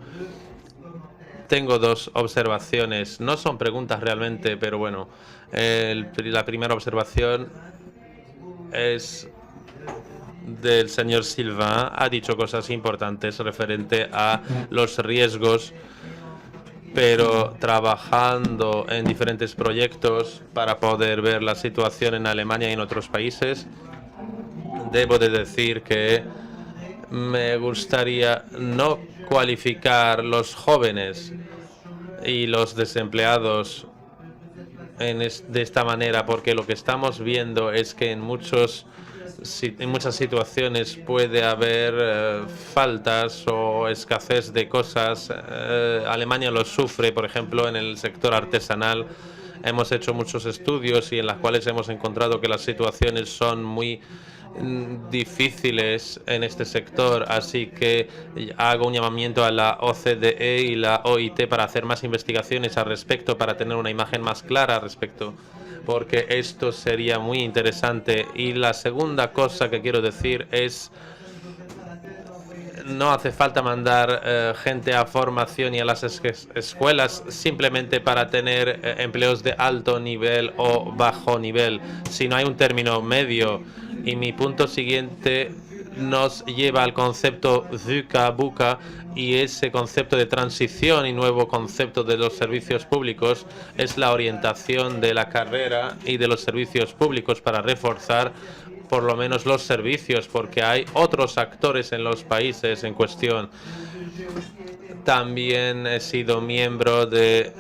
tengo 2 observaciones. No son preguntas realmente, pero bueno. La primera observación es del señor Sylvain. Ha dicho cosas importantes referente a los riesgos, pero trabajando en diferentes proyectos para poder ver la situación en Alemania y en otros países. Debo de decir que me gustaría no cualificar los jóvenes y los desempleados de esta manera, porque lo que estamos viendo es que en muchas situaciones puede haber faltas o escasez de cosas. Alemania lo sufre, por ejemplo, en el sector artesanal, Hemos hecho muchos estudios y en los cuales hemos encontrado que las situaciones son muy difíciles en este sector, así que hago un llamamiento a la OCDE y la OIT para hacer más investigaciones al respecto, para tener una imagen más clara al respecto, porque esto sería muy interesante. Y la segunda cosa que quiero decir es: no hace falta mandar gente a formación y a las escuelas simplemente para tener empleos de alto nivel o bajo nivel, sino hay un término medio. Y mi punto siguiente nos lleva al concepto VUCA, y ese concepto de transición y nuevo concepto de los servicios públicos es la orientación de la carrera y de los servicios públicos para reforzar por lo menos los servicios, porque hay otros actores en los países en cuestión. También he sido miembro de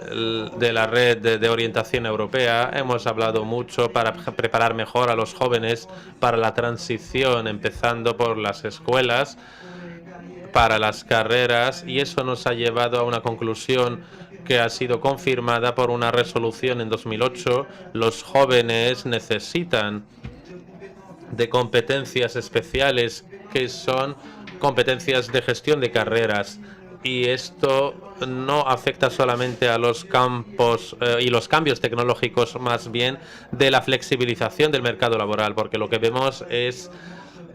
la red de orientación europea. Hemos hablado mucho para preparar mejor a los jóvenes para la transición, empezando por las escuelas, para las carreras, y eso nos ha llevado a una conclusión que ha sido confirmada por una resolución en 2008. Los jóvenes necesitan de competencias especiales que son competencias de gestión de carreras, y esto no afecta solamente a los campos y los cambios tecnológicos, más bien de la flexibilización del mercado laboral, porque lo que vemos es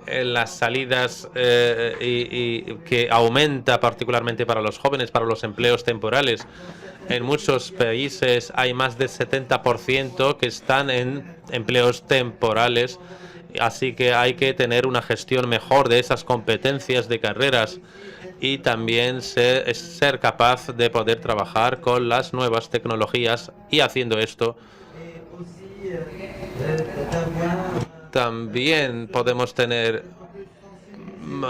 las salidas y que aumenta particularmente para los jóvenes, para los empleos temporales. En muchos países hay más del 70% que están en empleos temporales, así que hay que tener una gestión mejor de esas competencias de carreras y también ser capaz de poder trabajar con las nuevas tecnologías, y haciendo esto también podemos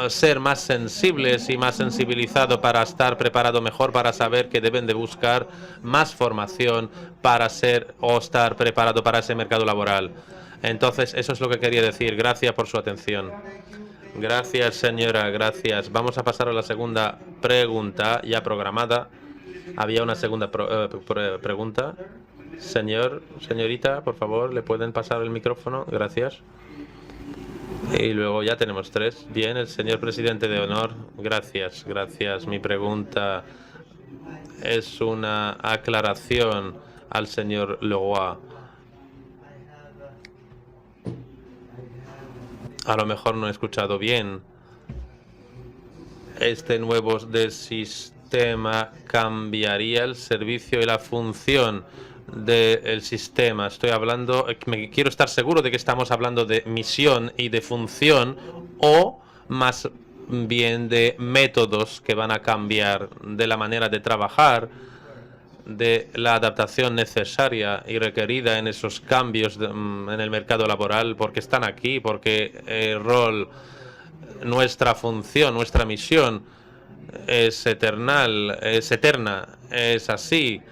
ser más sensibles y más sensibilizados para estar preparado mejor, para saber que deben de buscar más formación para estar preparado para ese mercado laboral. Entonces, eso es lo que quería decir. Gracias por su atención. Gracias, señora, gracias. Vamos a pasar a la segunda pregunta ya programada. Había una segunda pregunta. Señorita, por favor, ¿le pueden pasar el micrófono? Gracias. Y luego ya tenemos tres. Bien, el señor presidente de honor. Gracias, gracias. Mi pregunta es una aclaración al señor Leroy. A lo mejor no he escuchado bien. Este nuevo sistema cambiaría el servicio y la función del sistema. Quiero estar seguro de que estamos hablando de misión y de función, o más bien de métodos que van a cambiar, de la manera de trabajar, de la adaptación necesaria y requerida en esos cambios en el mercado laboral, porque están aquí, porque el rol, nuestra función, nuestra misión es eterna, es así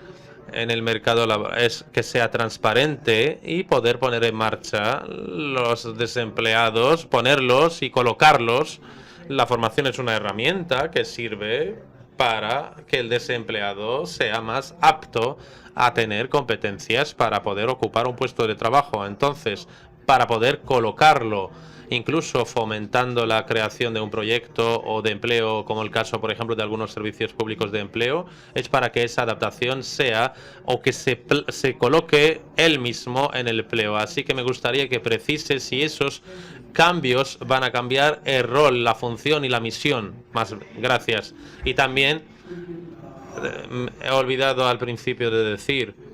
en el mercado laboral, es que sea transparente y poder poner en marcha los desempleados, ponerlos y colocarlos. La formación es una herramienta que sirve para que el desempleado sea más apto a tener competencias para poder ocupar un puesto de trabajo. Entonces, para poder colocarlo, incluso fomentando la creación de un proyecto o de empleo, como el caso, por ejemplo, de algunos servicios públicos de empleo, es para que esa adaptación sea o que se coloque él mismo en el empleo. Así que me gustaría que precise si esos cambios van a cambiar el rol, la función y la misión. Gracias. Y también he olvidado al principio de decir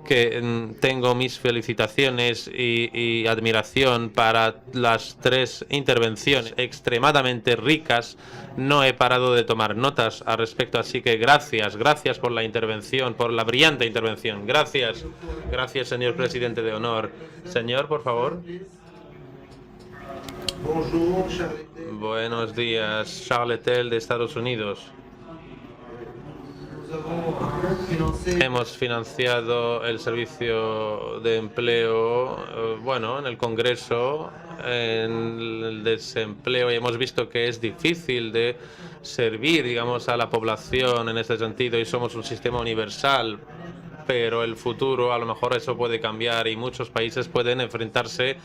que tengo mis felicitaciones y admiración para las tres intervenciones extremadamente ricas. No he parado de tomar notas al respecto, así que gracias por la intervención, por la brillante intervención. Gracias, señor presidente de honor. Señor, por favor. Buenos días, Charles Tell de Estados Unidos. Hemos financiado el servicio de empleo, en el Congreso, en el desempleo, y hemos visto que es difícil de servir, a la población en este sentido, y somos un sistema universal pero el futuro a lo mejor eso puede cambiar y muchos países pueden enfrentarse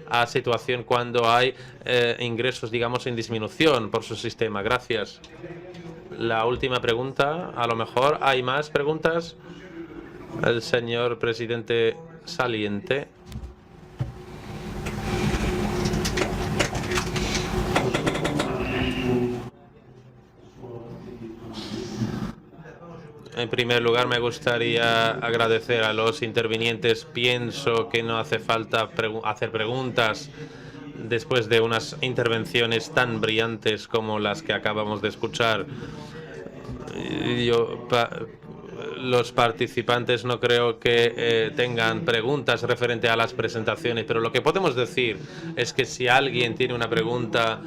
a situación cuando hay ingresos, digamos, en disminución por su sistema. Gracias. La última pregunta, a lo mejor hay más preguntas. El señor presidente saliente. En primer lugar, me gustaría agradecer a los intervinientes. Pienso que no hace falta hacer preguntas después de unas intervenciones tan brillantes como las que acabamos de escuchar. Los participantes no creo que tengan preguntas referente a las presentaciones, pero lo que podemos decir es que si alguien tiene una pregunta,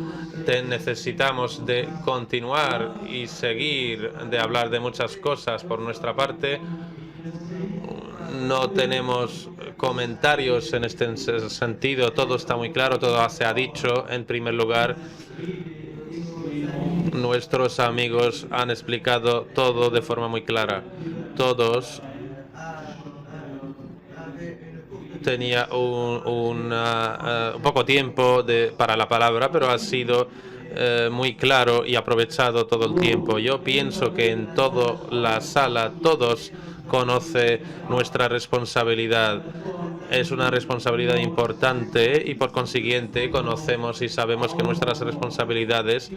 necesitamos de continuar y seguir de hablar de muchas cosas por nuestra parte. No tenemos comentarios en este sentido, todo está muy claro, todo se ha dicho. En primer lugar, nuestros amigos han explicado todo de forma muy clara. Todos tenía un poco tiempo para la palabra, pero ha sido muy claro y aprovechado todo el tiempo. Yo pienso que en toda la sala todos conocen nuestra responsabilidad. Es una responsabilidad importante y por consiguiente conocemos y sabemos que nuestras responsabilidades,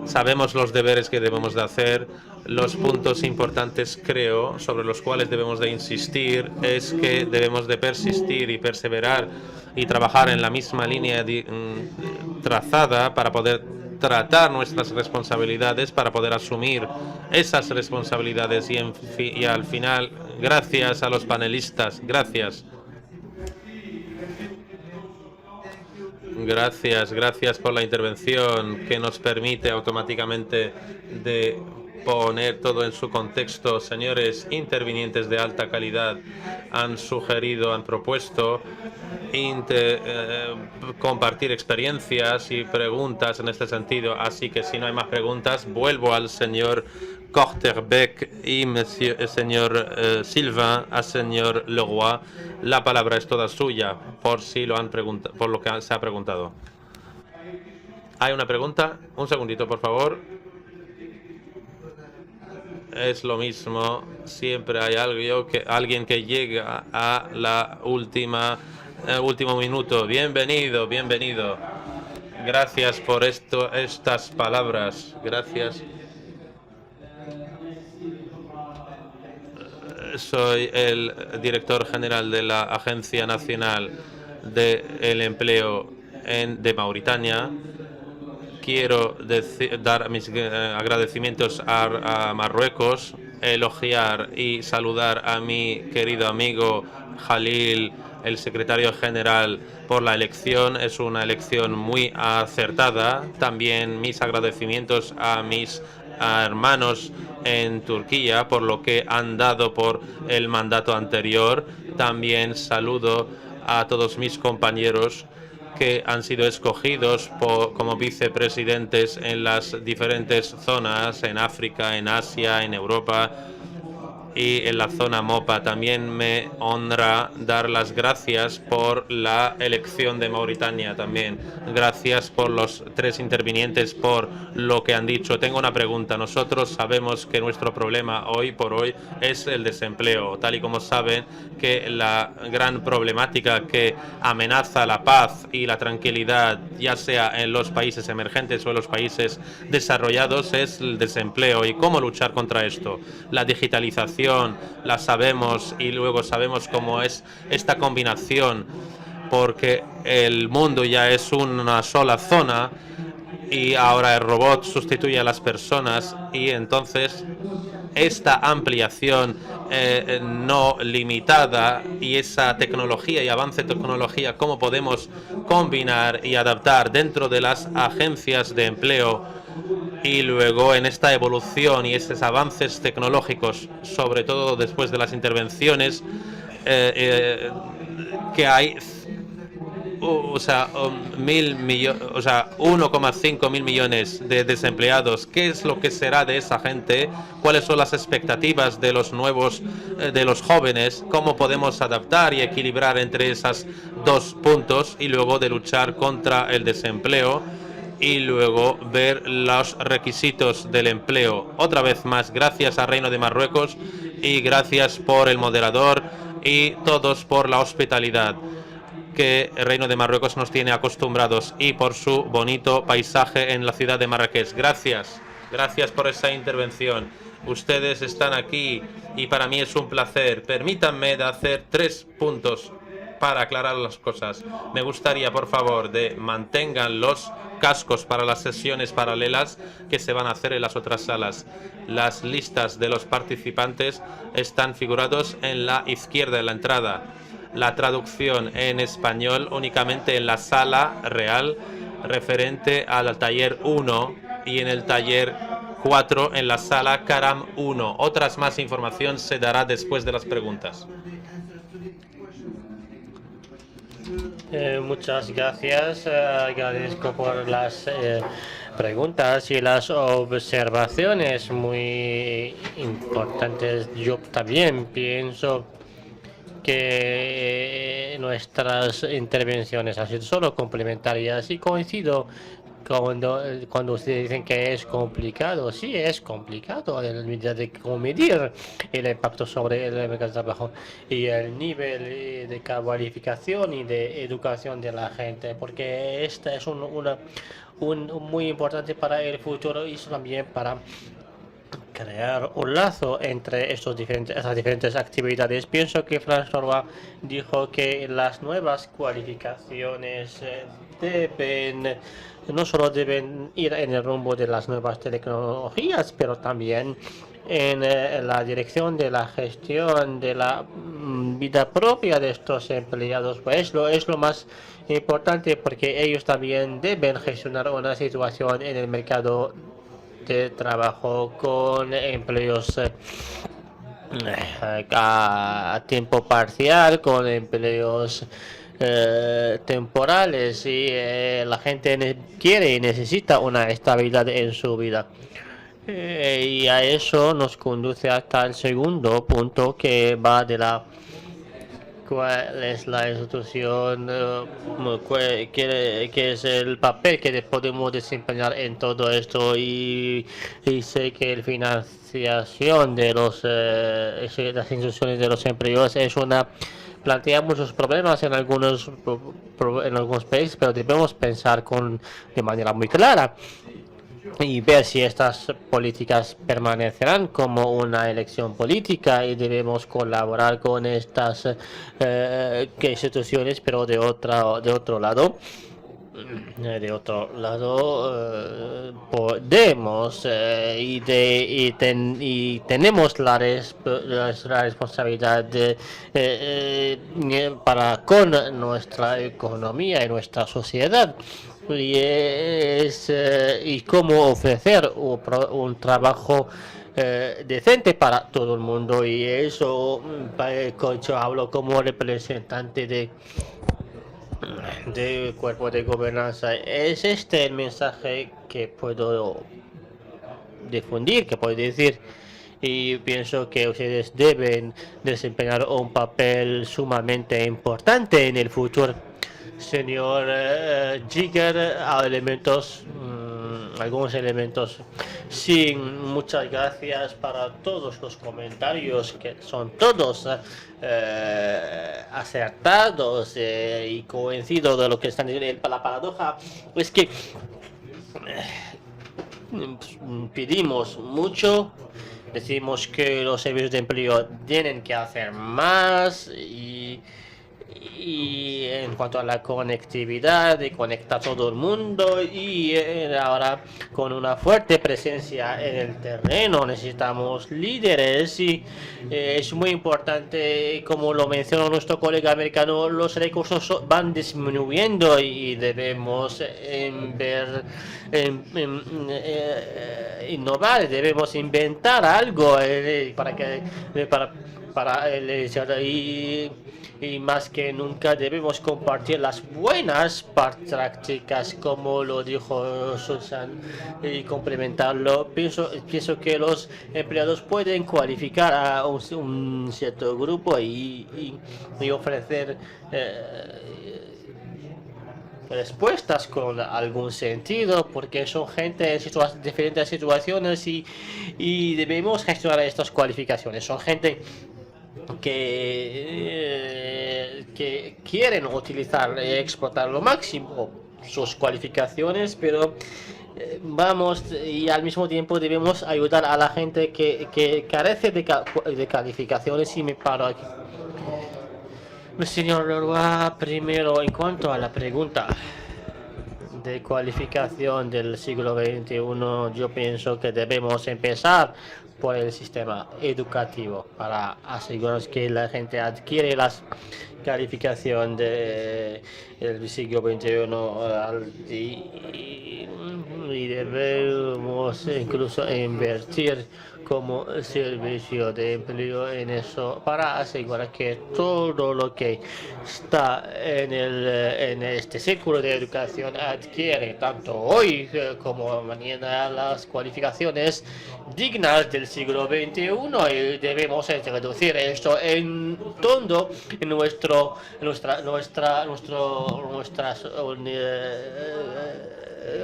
sabemos los deberes que debemos de hacer. Los puntos importantes, creo, sobre los cuales debemos de insistir es que debemos de persistir y perseverar y trabajar en la misma línea trazada para poder tratar nuestras responsabilidades, para poder asumir esas responsabilidades y al final, gracias a los panelistas, gracias. Gracias por la intervención que nos permite automáticamente de poner todo en su contexto. Señores intervinientes de alta calidad han sugerido, han propuesto compartir experiencias y preguntas en este sentido. Así que si no hay más preguntas, vuelvo al señor Korte-Beck y señor Sylvain, al señor Leroy. La palabra es toda suya, por si lo han preguntado, por lo que se ha preguntado. ¿Hay una pregunta? Un segundito, por favor. Es lo mismo. Siempre hay alguien que llega a la último minuto. Bienvenido, bienvenido. Gracias por estas palabras. Gracias. Soy el director general de la Agencia Nacional del Empleo de Mauritania. Quiero dar mis agradecimientos a Marruecos, elogiar y saludar a mi querido amigo Jalil, el secretario general, por la elección. Es una elección muy acertada. También mis agradecimientos a mis hermanos en Turquía por lo que han dado por el mandato anterior. También saludo a todos mis compañeros que han sido escogidos como vicepresidentes en las diferentes zonas, en África, en Asia, en Europa y en la zona MOPA. También me honra dar las gracias por la elección de Mauritania también. Gracias por los tres intervinientes por lo que han dicho. Tengo una pregunta. Nosotros sabemos que nuestro problema hoy por hoy es el desempleo, tal y como saben que la gran problemática que amenaza la paz y la tranquilidad, ya sea en los países emergentes o en los países desarrollados, es el desempleo. ¿Y cómo luchar contra esto? La digitalización la sabemos y luego sabemos cómo es esta combinación, porque el mundo ya es una sola zona y ahora el robot sustituye a las personas y entonces esta ampliación no limitada y esa tecnología y avance de tecnología, cómo podemos combinar y adaptar dentro de las agencias de empleo. Y luego en esta evolución y esos avances tecnológicos, sobre todo después de las intervenciones que hay o sea, 1,5 mil millones de desempleados. ¿Qué es lo que será de esa gente? ¿Cuáles son las expectativas de los nuevos, de los jóvenes? ¿Cómo podemos adaptar y equilibrar entre esos dos puntos y luego de luchar contra el desempleo? Y luego ver los requisitos del empleo. Otra vez más, gracias al Reino de Marruecos y gracias por el moderador y todos por la hospitalidad que el Reino de Marruecos nos tiene acostumbrados y por su bonito paisaje en la ciudad de Marrakech. Gracias, gracias por esa intervención. Ustedes están aquí y para mí es un placer. Permítanme de hacer 3 puntos para aclarar las cosas. Me gustaría, por favor, de mantengan los cascos para las sesiones paralelas que se van a hacer en las otras salas. Las listas de los participantes están figurados en la izquierda de la entrada. La traducción en español únicamente en la sala real referente al taller 1 y en el taller 4 en la sala Karam 1. Otras más información se dará después de las preguntas. Muchas gracias. Agradezco por las preguntas y las observaciones muy importantes. Yo también pienso que nuestras intervenciones han sido solo complementarias y coincido cuando ustedes dicen que es complicado. Sí, es complicado en la medida de cómo medir el impacto sobre el mercado de trabajo y el nivel de cualificación y de educación de la gente, porque esta es muy importante para el futuro y también para crear un lazo entre esas diferentes actividades. Pienso que François dijo que las nuevas cualificaciones no solo deben ir en el rumbo de las nuevas tecnologías, pero también en la dirección de la gestión de la vida propia de estos empleados. Pues es lo más importante, porque ellos también deben gestionar una situación en el mercado de trabajo con empleos a tiempo parcial, con empleos temporales, y la gente quiere y necesita una estabilidad en su vida. Y a eso nos conduce hasta el segundo punto, que va de cuál es la institución, qué es el papel que podemos desempeñar en todo esto, y sé que la financiación de las instituciones de los empleos plantea muchos problemas en algunos países, pero debemos pensar de manera muy clara y ver si estas políticas permanecerán como una elección política, y debemos colaborar con estas instituciones, pero de otro lado podemos y tenemos la responsabilidad con nuestra economía y nuestra sociedad, y cómo ofrecer un trabajo decente para todo el mundo. Y eso, yo hablo como representante de cuerpo de gobernanza. Es este el mensaje que puedo difundir, que puedo decir, y pienso que ustedes deben desempeñar un papel sumamente importante en el futuro. Señor Jigger, algunos elementos. Sí, muchas gracias para todos los comentarios, que son todos acertados, y coincido de lo que están diciendo. La paradoja es que pedimos mucho, decimos que los servicios de empleo tienen que hacer más, y en cuanto a la conectividad, de conectar todo el mundo, y ahora con una fuerte presencia en el terreno necesitamos líderes, y es muy importante, como lo mencionó nuestro colega americano, los recursos van disminuyendo y debemos innovar, debemos inventar algo para para y más que nunca debemos compartir las buenas prácticas, como lo dijo Susan, y complementarlo. Pienso que los empleados pueden cualificar a un cierto grupo y ofrecer respuestas con algún sentido, porque son gente en diferentes situaciones y debemos gestionar estas cualificaciones. Son gente que quieren utilizar y explotar lo máximo sus cualificaciones, pero vamos, y al mismo tiempo debemos ayudar a la gente que carece de calificaciones. Y me paro aquí. Señor Leroy, primero, en cuanto a la pregunta de cualificación del siglo XXI, yo pienso que debemos empezar por el sistema educativo para asegurarnos que la gente adquiere las calificación del siglo XXI y debemos incluso invertir como servicio de empleo en eso para asegurar que todo lo que está en este círculo de educación adquiere tanto hoy como mañana las cualificaciones dignas del siglo XXI, y debemos reducir esto en todo en nuestras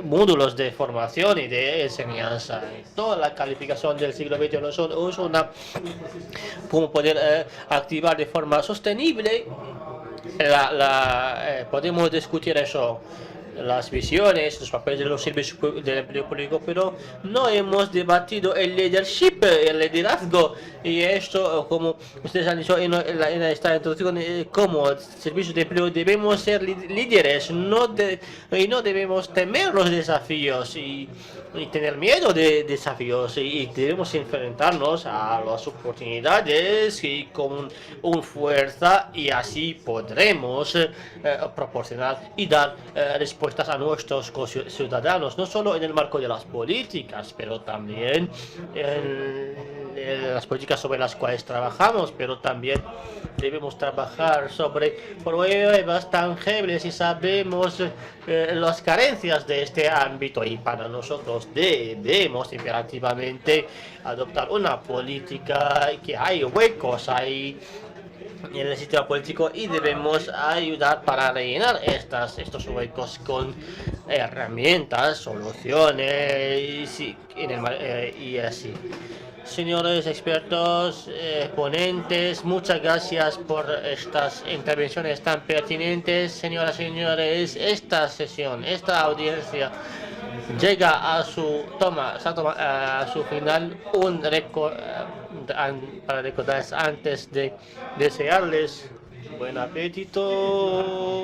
módulos de formación y de enseñanza. Toda la calificación del siglo XXI es una como poder activar de forma sostenible. Podemos discutir eso, las visiones, los papeles de los servicios del empleo público, pero no hemos debatido el leadership, el liderazgo, y esto, como ustedes han dicho en esta introducción, como servicios de empleo debemos ser líderes, y no debemos temer los desafíos y tener miedo de desafíos, y debemos enfrentarnos a las oportunidades y con fuerza, y así podremos proporcionar y dar respuestas a nuestros ciudadanos, no solo en el marco de las políticas, pero también en las políticas sobre las cuales trabajamos, pero también debemos trabajar sobre pruebas tangibles, y sabemos las carencias de este ámbito, y para nosotros debemos imperativamente adoptar una política que hay huecos ahí en el sistema político, y debemos ayudar para rellenar estos huecos con herramientas, soluciones y así. Señores expertos, ponentes, muchas gracias por estas intervenciones tan pertinentes. Señoras y señores, esta sesión, esta audiencia llega a su final. Para recordarles, antes de desearles buen apetito.